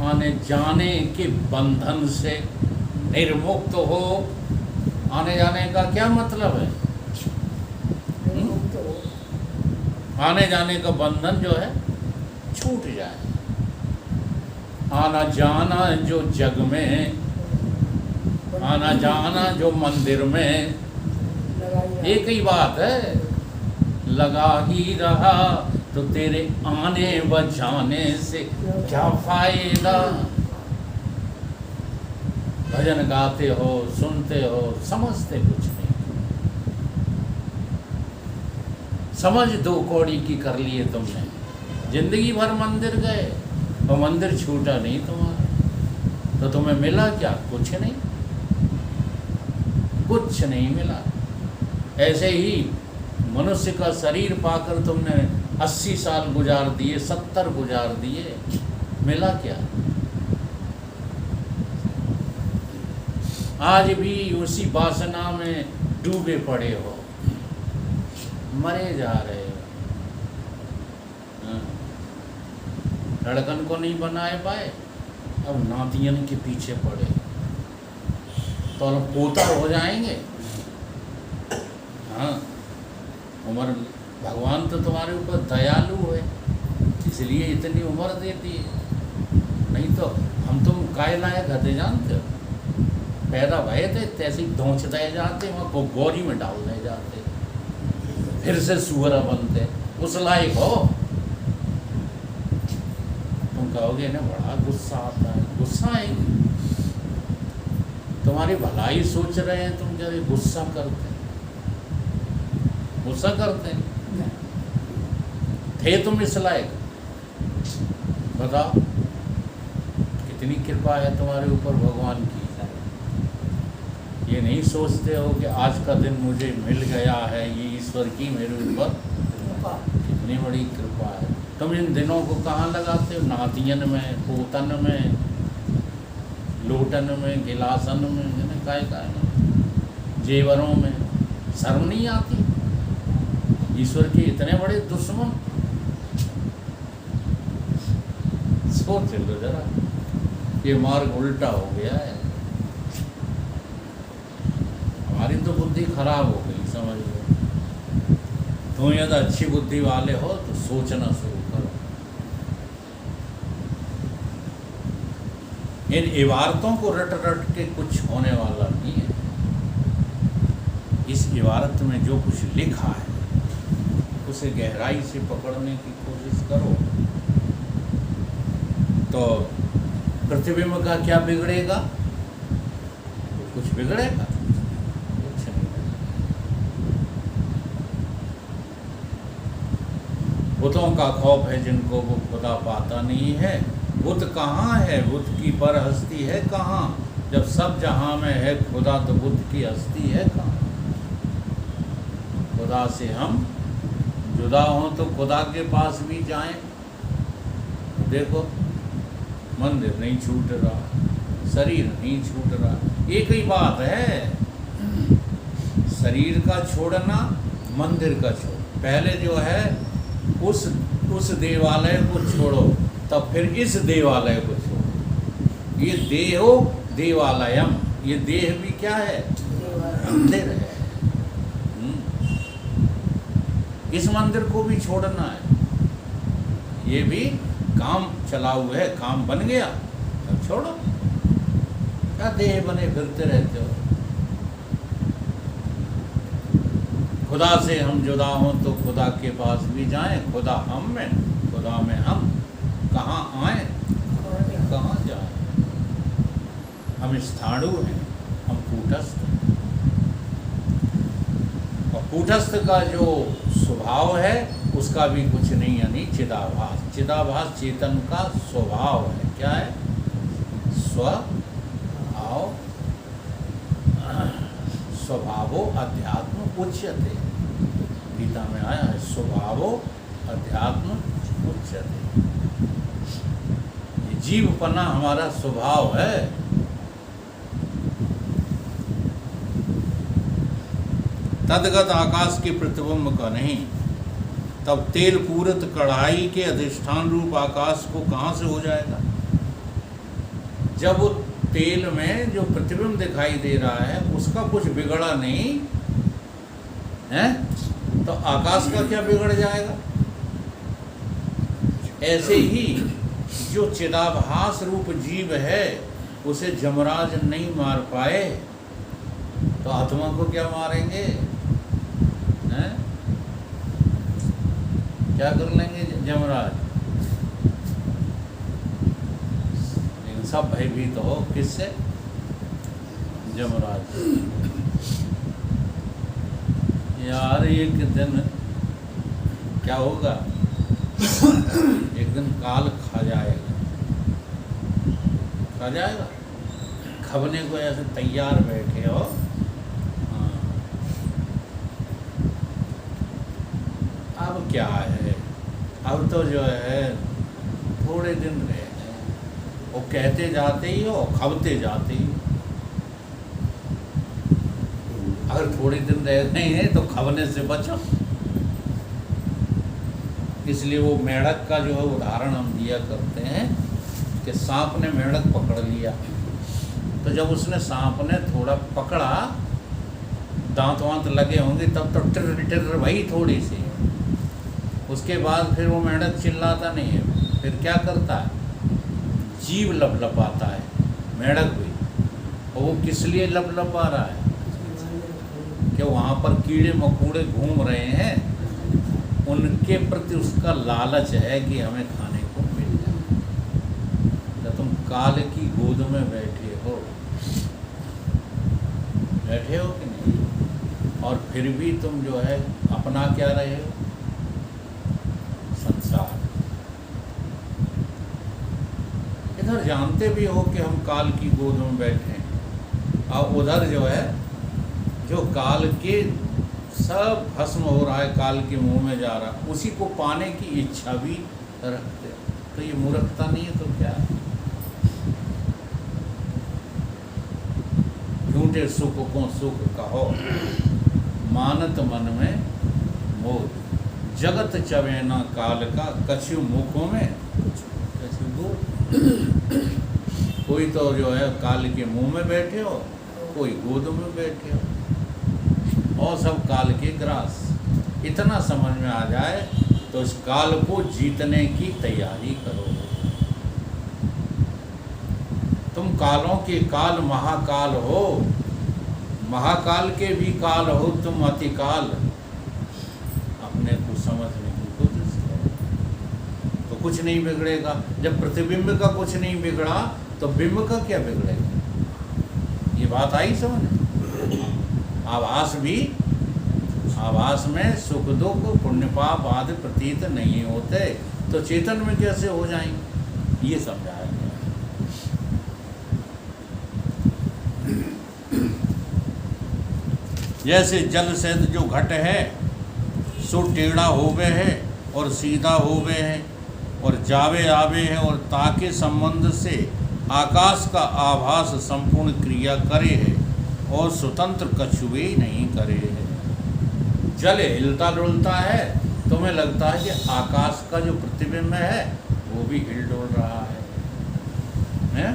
आने जाने के बंधन से निर्मुक्त हो। आने जाने का क्या मतलब है? आने जाने का बंधन जो है छूट जाए। आना जाना जो जग में, आना जाना जो मंदिर में, एक ही बात है, लगा ही रहा तो तेरे आने व जाने से क्या फायदा? भजन गाते हो, सुनते हो, समझते कुछ नहीं। समझ दो कौड़ी की कर लिए तुमने, जिंदगी भर मंदिर गए और मंदिर छूटा नहीं तुम्हारा, तो तुम्हें मिला क्या? कुछ नहीं, कुछ नहीं मिला। ऐसे ही मनुष्य का शरीर पाकर तुमने 80 साल गुजार दिए, 70 गुजार दिए, मिला क्या? आज भी उसी वासना में डूबे पड़े हो, मरे जा रहे हो। लड़कन को नहीं बनाए पाए, अब नातियन के पीछे पड़े, तो अब पोता हो जाएंगे। हाँ, उम्र, भगवान तो तुम्हारे ऊपर दयालु है, इसलिए इतनी उम्र देती है। नहीं तो हम तुम काय लायक हते जानते हो? पैदा भये थे तैसे ही धोंच दे जाते, वहाँ गौरी में डाल दे जाते, फिर से सुअर बनते, उस लायक हो। तुम कहोगे ना बड़ा गुस्सा आता है, गुस्सा आएगी, तुम्हारी भलाई सोच रहे हैं, तुम क्या गुस्सा करते, गुस्सा करते हैं? थे तुम इस लायक? बताओ, कितनी कृपा है तुम्हारे ऊपर भगवान की। ये नहीं सोचते हो कि आज का दिन मुझे मिल गया है, ये ईश्वर की मेरे ऊपर कितनी बड़ी कृपा है। तुम इन दिनों को कहाँ लगाते हो? नातियन में, पोतन में, लोटन में, गिलासन में, काय में, जेवरों में। शर्म नहीं आती? ईश्वर के इतने बड़े दुश्मन। सोच लो जरा, ये मार्ग उल्टा हो गया है। हमारी तो बुद्धि खराब हो गई, समझ लो। तुम यदि अच्छी बुद्धि वाले हो तो सोचना शुरू करो। इन इबारतों को रट रट के कुछ होने वाला नहीं है। इस इबारत में जो कुछ लिखा है उसे गहराई से पकड़ने की कोशिश करो तो प्रतिबिंब का क्या बिगड़ेगा? कुछ बिगड़ेगा? कुछ नहीं। बुतों का खौफ है जिनको वो खुदा पाता नहीं है। बुत कहाँ है? बुत की पर हस्ती है कहाँ? जब सब जहाँ में है खुदा तो बुत की हस्ती है कहाँ? खुदा से हम जुदा हों तो खुदा के पास भी जाएं। देखो, मंदिर नहीं छूट रहा, शरीर नहीं छूट रहा। एक ही बात है, शरीर का छोड़ना, मंदिर का छोड़। पहले जो है उस देवालय को छोड़ो, तब फिर इस देवालय को छोड़ो। ये देहो देवालयम, ये देह भी क्या है? मंदिर है। इस मंदिर को भी छोड़ना है। ये भी काम चला हुआ है, काम बन गया, अब छोड़ो। क्या देह बने फिरते रहते हो? खुदा से हम जुदा हों तो खुदा के पास भी जाएं। खुदा हम में, खुदा में हम। कहाँ आए, कहाँ जाएं? हम स्थाणु हैं, हम कूटस्थ हैं। और कूटस्थ का जो स्वभाव है उसका भी कुछ नहीं, यानी चिदाभास। चिदाभास चेतन का स्वभाव है। क्या है? स्वभाव। स्वभावो अध्यात्म उच्यते, गीता में आया है, स्वभावो अध्यात्म उच्यते। ये जीवपना हमारा स्वभाव है। तदगत आकाश के प्रतिबिंब का नहीं। तब तेल पूरित कढ़ाई के अधिष्ठान रूप आकाश को कहाँ से हो जाएगा? जब वो तेल में जो प्रतिबिंब दिखाई दे रहा है उसका कुछ बिगड़ा नहीं है तो आकाश का क्या बिगड़ जाएगा? ऐसे ही जो चिदाभास रूप जीव है उसे जमराज नहीं मार पाए तो आत्मा को क्या मारेंगे? हैं? क्या कर लेंगे जमराज? इन सब भयभीत हो किससे? जमराज। यार एक दिन क्या होगा? एक दिन काल खा जाएगा। खा जाएगा? खबने को ऐसे तैयार बैठे हो। अब क्या है, अब तो जो है थोड़े दिन रहे हैं। वो कहते जाते ही हो, खबते जाते ही। अगर थोड़े दिन रह गए हैं तो खबने से बचो। इसलिए वो मेढक का जो है उदाहरण हम दिया करते हैं कि सांप ने मेढक पकड़ लिया, तो जब उसने सांप ने थोड़ा पकड़ा, दांत वांत लगे होंगे तब तो टिर टिर वही थोड़ी सी। उसके बाद फिर वो मेढक चिल्लाता नहीं है, फिर क्या करता है? जीव लपलपाता है, मेढक भी। और वो किस लिए लपलपा रहा है? कि वहाँ पर कीड़े मकोड़े घूम रहे हैं, उनके प्रति उसका लालच है कि हमें खाने को मिल जाए। तो तुम काल की गोद में बैठे हो कि नहीं? और फिर भी तुम जो है अपना क्या रहे हो? इधर जानते भी हो कि हम काल की गोद में बैठे हैं, और उधर जो है जो काल के सब भस्म हो रहा है, काल के मुंह में जा रहा, उसी को पाने की इच्छा भी रखते। तो ये मूर्खता नहीं है तो क्या है? झूठे सुख को सुख कहो, मानत मन में मोह, जगत चवेना काल का, कछु मुखों में कछु गोद। कोई तो जो है काल के मुंह में बैठे हो, कोई गोद में बैठे हो, और सब काल के ग्रास। इतना समझ में आ जाए तो इस काल को जीतने की तैयारी करो। तुम कालों के काल महाकाल हो, महाकाल के भी काल हो तुम, अतिकाल। अपने को समझने की कोशिश करो तो कुछ नहीं बिगड़ेगा। जब प्रतिबिंब का कुछ नहीं बिगड़ा तो बिंब का क्या बिगड़ेगा? ये बात आई समझ? आभास में सुख दुख पुण्य पाप आदि प्रतीत नहीं होते, तो चेतन में कैसे हो जाएंगे? ये समझाया गया। जैसे जल से जो घट है सो टेढ़ा हो गए है और सीधा हो गए है, और जावे आवे है, और ताके संबंध से आकाश का आभास संपूर्ण क्रिया करे है, और स्वतंत्र कछुए नहीं करे है। जल हिलता डुलता है, तुम्हें लगता है कि आकाश का जो प्रतिबिंब है वो भी हिल डुल रहा है?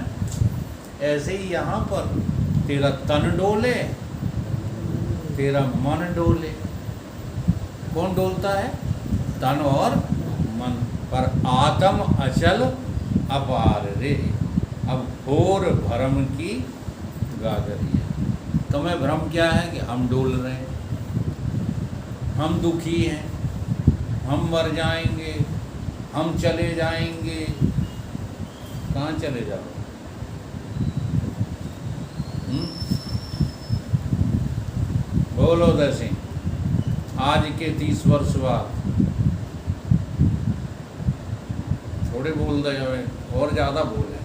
ऐसे ही यहाँ पर तेरा तन डोले, तेरा मन डोले। कौन डोलता है? तन और मन। पर आत्म अचल अपार रे। अब घोर भ्रम की गागरी है। तुम्हें भ्रम क्या है कि हम डोल रहे हैं, हम दुखी हैं, हम मर जाएंगे, हम चले जाएंगे। कहाँ चले जाओ? बोलो दसी, आज के 30 वर्ष बाद थोड़े बोल दे और ज़्यादा बोले,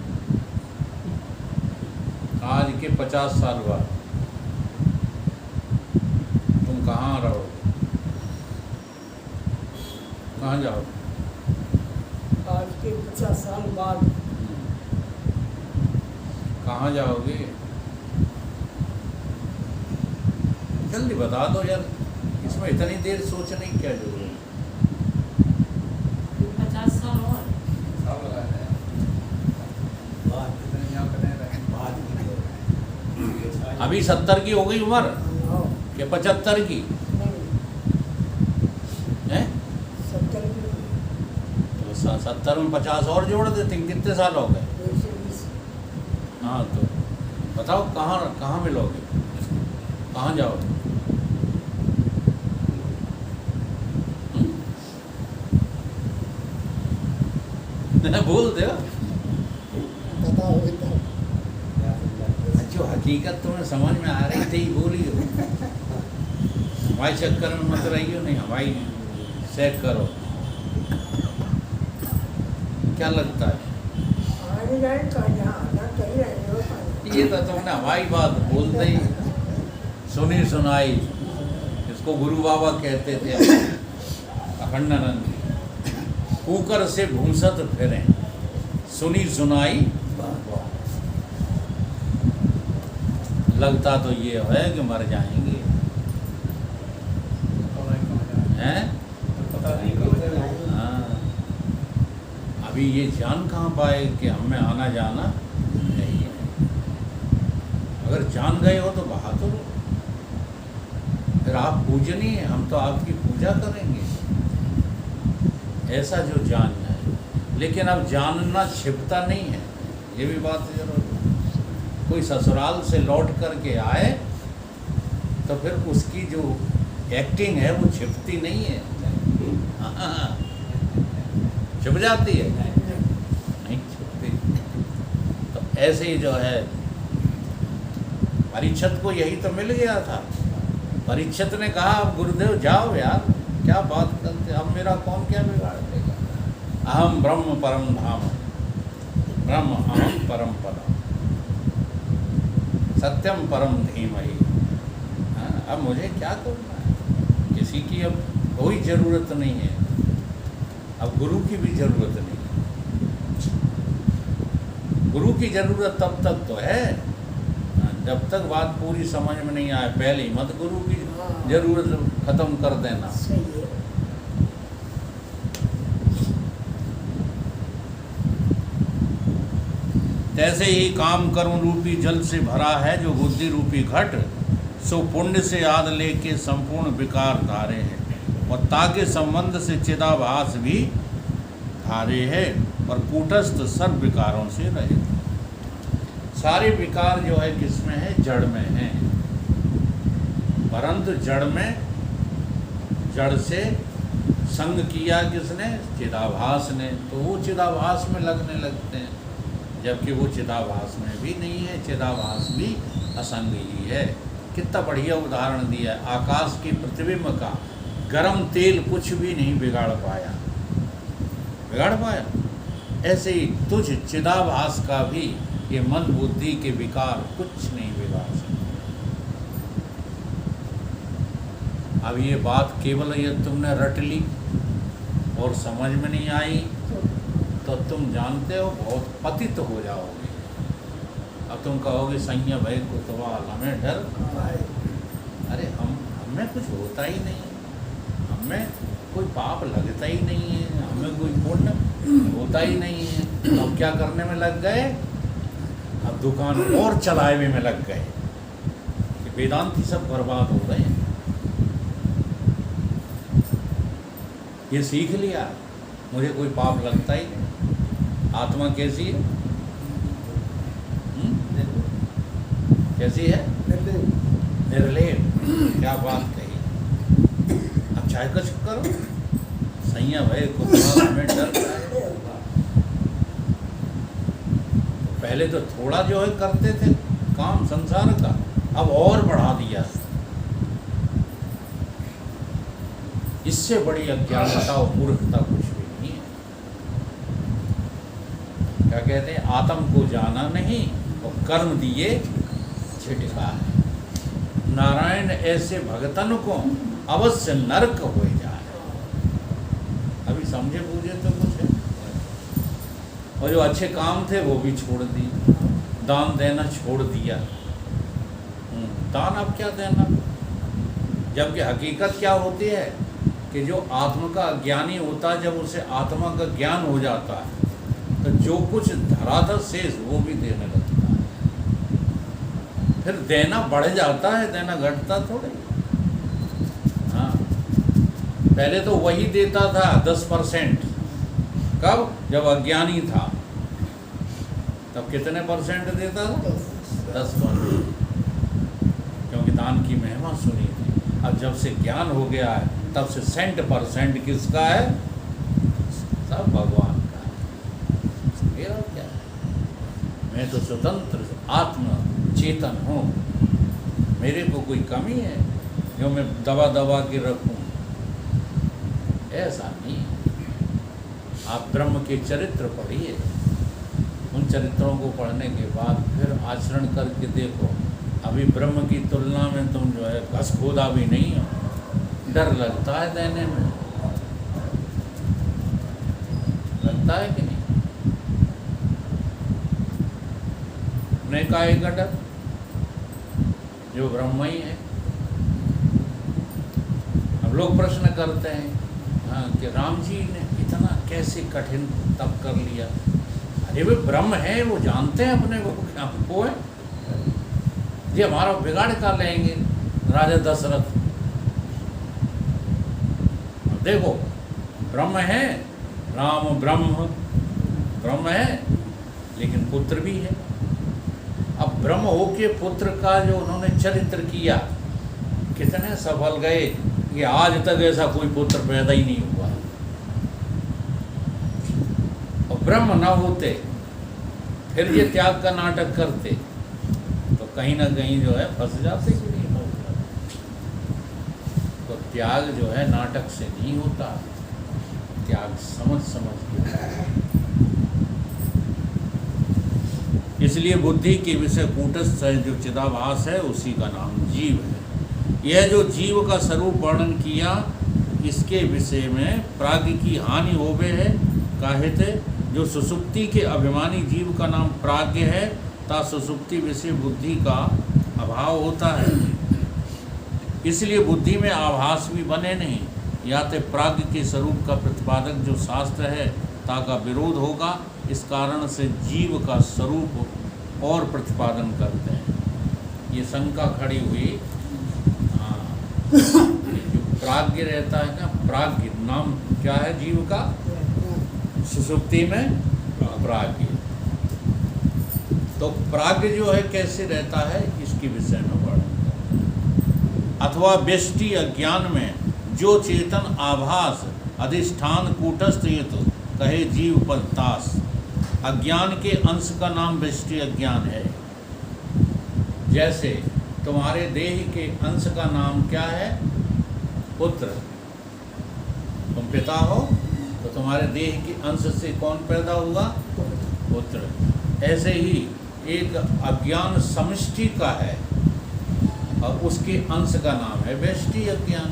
आज के 50 साल बाद तुम कहाँ रहो? कहाँ जाओ? आज के 50 साल बाद कहाँ जाओगे? जल्दी बता दो यार, इसमें इतनी देर सोचने की क्या जरूरत है? 50 साल और अभी 70 की हो गई उम्र कि 75 की है? 70 की तो 70 में 50 और जोड़ देते, कितने साल हो गए? 120। हाँ, तो बताओ कहाँ मिलोगे, कहाँ जाओगे? बोल दो जो हकीकत तुम्हें समझ में आ रही थी बोली हो। हमारे चक्कर में मत रहियो, नहीं हमारी सेट करो। क्या लगता है? ये तो तुमने हमारी बात बोलते ही सुनी सुनाई। इसको गुरु बाबा कहते थे अखंडानंद। कुकर से भूसत फिरें, सुनी सुनाई। लगता तो ये है कि मर जाएंगे, हैं? हाँ, अभी ये जान कहाँ पाए कि हमें आना जाना नहीं है। अगर जान गए हो तो बहादुर हो, फिर आप पूजनीय, हम तो आपकी पूजा करेंगे। ऐसा जो जान जाए, लेकिन अब जानना छिपता नहीं है, ये भी बात जरूर। कोई ससुराल से लौट करके आए तो फिर उसकी जो एक्टिंग है वो छिपती नहीं है। हाँ, छिप जाती है, नहीं छिपती। तो ऐसे ही जो है परीक्षित को यही तो मिल गया था। परीक्षित ने कहा अब गुरुदेव जाओ यार, क्या बात करते, अब मेरा कौन क्या बिगाड़ देगा। अहम ब्रह्म परम धाम, ब्रह्म अहम परम पदम सत्यम परम धीमहि। अब मुझे क्या करना है, किसी की अब कोई ज़रूरत नहीं है, अब गुरु की भी ज़रूरत नहीं है। गुरु की ज़रूरत तब तक तो है जब तक बात पूरी समझ में नहीं आए, पहले ही मत गुरु की ज़रूरत ख़त्म कर देना। सही है। तैसे ही काम कर्म रूपी जल से भरा है जो बुद्धि रूपी घट, सो पुण्य से आद लेके संपूर्ण विकार धारे हैं, और ताके संबंध से चिदाभास भी धारे है, और कूटस्थ सर्व विकारों से रहित। सारे विकार जो है किसमें है, जड़ में है, परंतु जड़ में जड़ से संग किया किसने, चिदाभास ने, तो वो चिदाभास में लगने लगते हैं, जबकि वो चिदाभास में भी नहीं है, चिदाभास भी असंग ही है। कितना बढ़िया उदाहरण दिया है, आकाश की प्रतिबिंब का गरम तेल कुछ भी नहीं बिगाड़ पाया, बिगाड़ पाया। ऐसे ही तुझ चिदाभास का भी ये मन बुद्धि के विकार कुछ नहीं बिगाड़ सकते। अब ये बात केवल ये तुमने रट ली और समझ में नहीं आई तो तुम जानते हो बहुत पतित हो जाओगे। अब तुम कहोगे सैया भाई कुतवाल हमें डर, अरे हमें कुछ होता ही नहीं, हमें कोई पाप लगता ही नहीं है, हमें कोई पुण्य होता ही नहीं है, अब क्या करने में लग गए, अब दुकान और चलाए में लग गए कि वेदांती सब बर्बाद हो गए। ये सीख लिया मुझे कोई पाप लगता ही नहीं। आत्मा कैसी है, कैसी है, निर्लेप। क्या बात कही। अब चाहे कुछ करो, सैया भाई कुछ हमें डर है। पहले तो थोड़ा जो है करते थे काम संसार का, अब और बढ़ा दिया। इससे बड़ी अज्ञानता और मूर्खता कुछ भी नहीं है। क्या कहते हैं, आत्म को जाना नहीं और कर्म दिए छिटका है। नारायण ऐसे भगतन को अवश्य नरक हो जाए। अभी समझे बूझे तो कुछ है। और जो अच्छे काम थे वो भी छोड़ दिए, दान देना छोड़ दिया। दान अब क्या देना, जबकि हकीकत क्या होती है कि जो आत्मा का अज्ञानी होता है, जब उसे आत्मा का ज्ञान हो जाता है तो जो कुछ धरा था शेष वो भी देने लगता है। फिर देना बढ़ जाता है, देना घटता थोड़े। हाँ, पहले तो वही देता था 10%। कब, जब अज्ञानी था तब कितने परसेंट देता था, 10%, क्योंकि दान की महिमा सुनी थी। अब जब से ज्ञान हो गया है तब से 100% किसका है, सब भगवान का है। मेरा क्या है, मैं तो स्वतंत्र आत्मा चेतन हूँ, मेरे को कोई कमी है जो मैं दबा दबा के रखूँ, ऐसा नहीं। आप ब्रह्म के चरित्र पढ़िए, उन चरित्रों को पढ़ने के बाद फिर आचरण करके देखो। अभी ब्रह्म की तुलना में तुम जो है घसखोदा भी नहीं हो, डर लगता है देने में, लगता है कि नहीं। ने का एक डर जो ब्रह्म ही है। अब लोग प्रश्न करते हैं हाँ कि राम जी ने इतना कैसे कठिन तप कर लिया। अरे वे ब्रह्म है, वो जानते हैं अपने को क्या वो है जी। हमारा बिगाड़ कर लेंगे राजा दशरथ। देखो ब्रह्म है, राम ब्रह्म है, लेकिन पुत्र भी है। अब ब्रह्म हो के पुत्र का जो उन्होंने चरित्र किया, कितने सफल गए कि आज तक ऐसा कोई पुत्र पैदा ही नहीं हुआ। और ब्रह्म न होते फिर ये त्याग का नाटक करते तो कहीं ना कहीं जो है फंस जाते कि नहीं हो जाते। तो त्याग जो है नाटक से नहीं होता, त्याग समझ के। इसलिए बुद्धि के विषय कूटस्थ है जो चिदाभास है, उसी का नाम जीव है। यह जो जीव का स्वरूप वर्णन किया, इसके विषय में प्राज्ञ की हानि होवे है। काहेते जो सुसुप्ति के अभिमानी जीव का नाम प्राज्ञ है, ता सुसुप्ति विषय बुद्धि का अभाव होता है। इसलिए बुद्धि में आभास भी बने नहीं। या तो प्राज्ञ के स्वरूप का प्रतिपादक जो शास्त्र है, ताका विरोध होगा। इस कारण से जीव का स्वरूप और प्रतिपादन करते हैं। ये शंका खड़ी हुई। हाँ, जो प्राज्ञ रहता है ना, प्राज्ञ नाम क्या है जीव का? सुसुप्ति में प्राज्ञ। तो प्राज्ञ जो है कैसे रहता है, इसके विषय में वर्णन। अथवा व्यष्टि अज्ञान में जो चेतन आभास अधिष्ठान कूटस्थ ये तो कहे जीव पदास। अज्ञान के अंश का नाम व्यष्टि अज्ञान है। जैसे तुम्हारे देह के अंश का नाम क्या है? पुत्र। तुम पिता हो तो तुम्हारे देह के अंश से कौन पैदा हुआ? पुत्र। ऐसे ही एक अज्ञान समष्टि का है और उसके अंश का नाम है व्यष्टि अज्ञान।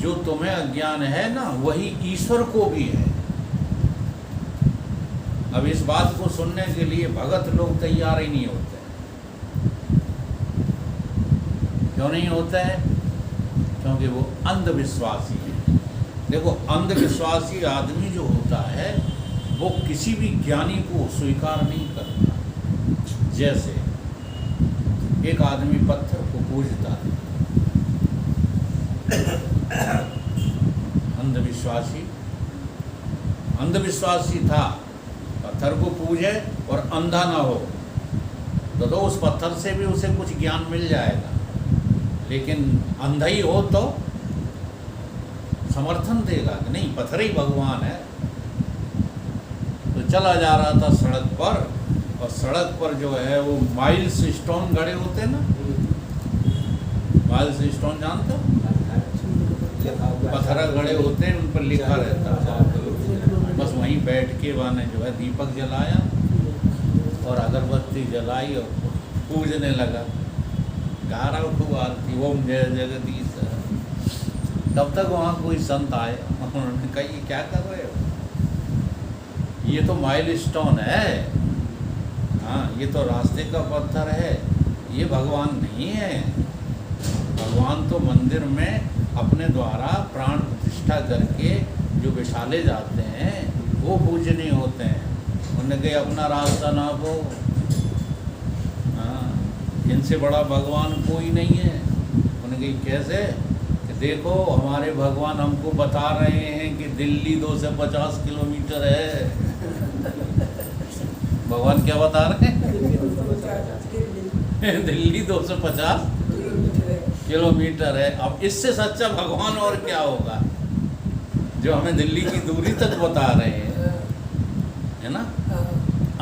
जो तुम्हें अज्ञान है ना, वही ईश्वर को भी है। अब इस बात को सुनने के लिए भगत लोग तैयार ही नहीं होते। क्यों नहीं होते हैं? क्योंकि वो अंधविश्वासी है। देखो, अंधविश्वासी आदमी जो होता है वो किसी भी ज्ञानी को स्वीकार नहीं करता। जैसे एक आदमी पत्थर को पूजता है, अंधविश्वासी था, पत्थर को पूजे और अंधा ना हो तो उस पत्थर से भी उसे कुछ ज्ञान मिल जाएगा। लेकिन अंधा ही हो तो समर्थन देगा कि नहीं, पत्थर ही भगवान है। तो चला जा रहा था सड़क पर, और सड़क पर जो है वो माइल्स स्टोन गड़े होते हैं ना, माइल्स स्टोन जानते हो? पत्थर गड़े होते हैं, उन पर लिखा रहता है। बस वहीं बैठ के मैंने जो है दीपक जलाया और अगरबत्ती जलाई और पूजने लगा, गा रहा खूब आरती, ओम जय जगदीश। तब तक वहाँ कोई संत आए, उन्होंने कहा ये क्या कर रहे हो? ये तो माइल स्टोन है। हाँ, ये तो रास्ते का पत्थर है, ये भगवान नहीं है। भगवान तो मंदिर में अपने द्वारा प्राण प्रतिष्ठा करके जो बिछाले जाते हैं वो पूजनीय होते हैं। उन्होंने कहा अपना रास्ता ना हो, हाँ, इनसे बड़ा भगवान कोई नहीं है। उन्होंने कहा कैसे? कि देखो हमारे भगवान हमको बता रहे हैं कि दिल्ली 250 किलोमीटर है। भगवान क्या बता रहे हैं? दिल्ली 250 किलोमीटर है। अब इससे सच्चा भगवान और क्या होगा जो हमें दिल्ली की दूरी तक बता रहे हैं, है ना?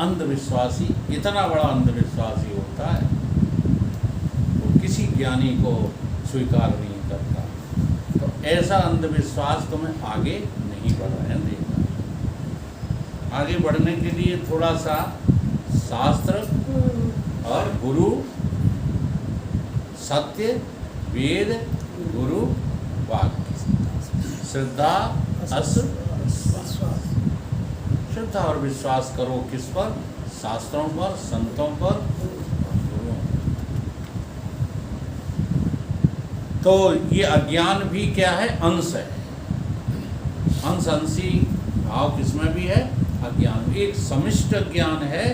अंधविश्वासी इतना बड़ा अंधविश्वासी होता है, वो किसी ज्ञानी को स्वीकार नहीं करता। तो ऐसा अंधविश्वास तुम्हें आगे नहीं बढ़ने देगा। आगे बढ़ने के लिए थोड़ा सा शास्त्र और गुरु, सत्य, वेद, गुरु, वाक्य, श्रद्धा, श्रद्धा और विश्वास करो किस पर? शास्त्रों पर, संतों पर, गुरुओं। तो ये अज्ञान भी क्या है? अंश है। अंशी भाव किसमें भी है? अज्ञान। एक समिष्ट अज्ञान है,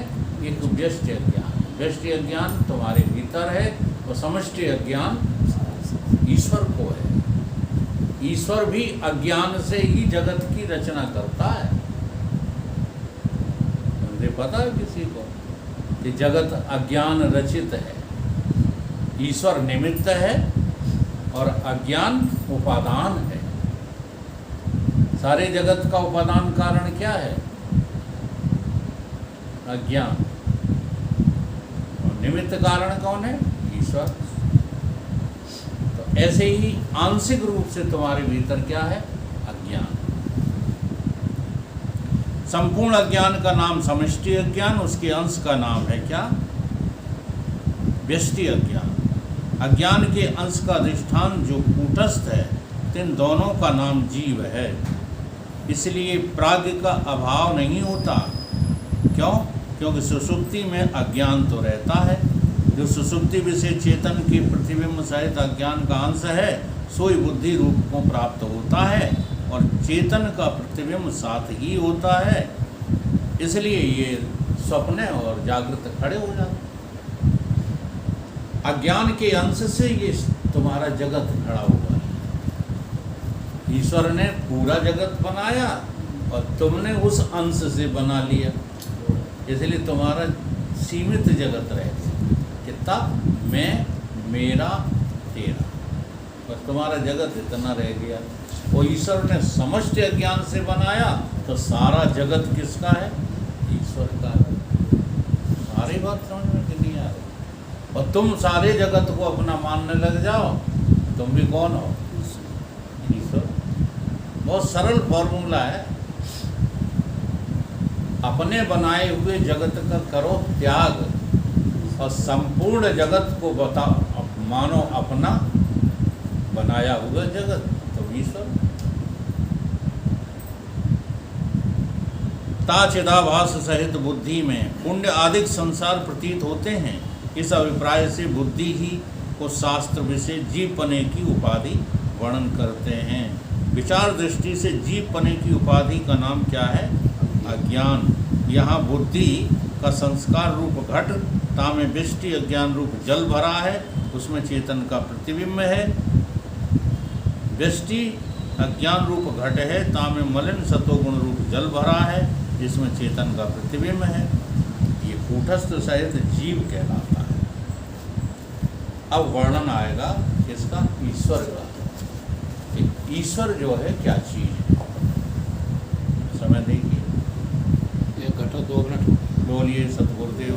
एक व्यष्टि अज्ञान। व्यष्टि अज्ञान तुम्हारे भीतर है और समष्टि अज्ञान ईश्वर को है। ईश्वर भी अज्ञान से ही जगत की रचना करता है। मुझे पता है किसी को कि जगत अज्ञान रचित है, ईश्वर निमित्त है और अज्ञान उपादान है। सारे जगत का उपादान कारण क्या है? अज्ञान। और निमित्त कारण कौन है? ईश्वर। ऐसे ही आंशिक रूप से तुम्हारे भीतर क्या है? अज्ञान। संपूर्ण अज्ञान का नाम समष्टि अज्ञान, उसके अंश का नाम है क्या? व्यष्टि अज्ञान। अज्ञान के अंश का अधिष्ठान जो कूटस्थ है, इन दोनों का नाम जीव है। इसलिए प्राज्ञ का अभाव नहीं होता। क्यों? क्योंकि सुषुप्ति में अज्ञान तो रहता है। जो सुषुप्ति विषय चेतन के प्रतिबिंब सहित अज्ञान का अंश है, सोई बुद्धि रूप को प्राप्त होता है और चेतन का प्रतिबिंब साथ ही होता है। इसलिए ये स्वप्न और जागृत खड़े हो जाते। अज्ञान के अंश से ये तुम्हारा जगत खड़ा हुआ है। ईश्वर ने पूरा जगत बनाया और तुमने उस अंश से बना लिया, इसलिए तुम्हारा सीमित जगत रह गया। कितना? मैं, मेरा, तेरा, बस तुम्हारा जगत इतना रह गया। और ईश्वर ने समस्त अज्ञान से बनाया तो सारा जगत किसका है? ईश्वर का है। सारी बात समझ में नहीं आ रही। और तुम सारे जगत को अपना मानने लग जाओ, तुम भी कौन हो? ईश्वर। बहुत सरल फॉर्मूला है। अपने बनाए हुए जगत का करो त्याग और संपूर्ण जगत को बताओ, मानो अपना बनाया हुआ जगत, तो ईश्वर। ताचिदाभास सहित बुद्धि में पुण्य आदि संसार प्रतीत होते हैं। इस अभिप्राय से बुद्धि ही को शास्त्र विषय जीवपने की उपाधि वर्णन करते हैं। विचार दृष्टि से जीवपने की उपाधि का नाम क्या है? अज्ञान। यहाँ बुद्धि का संस्कार रूप घट, तामे व्यष्टि अज्ञान रूप जल भरा है, उसमें चेतन का प्रतिबिंब है। व्यष्टि अज्ञान रूप घट है, तामे मलिन सतोगुण रूप जल भरा है, जिसमें चेतन का प्रतिबिंब है। ये कूटस्थ सहित जीव कहलाता है। अब वर्णन आएगा किसका? ईश्वर का। ईश्वर जो है क्या चीज है? समय देखिए। एक घंटा 2 मिनट बोलिए सतगुरुदेव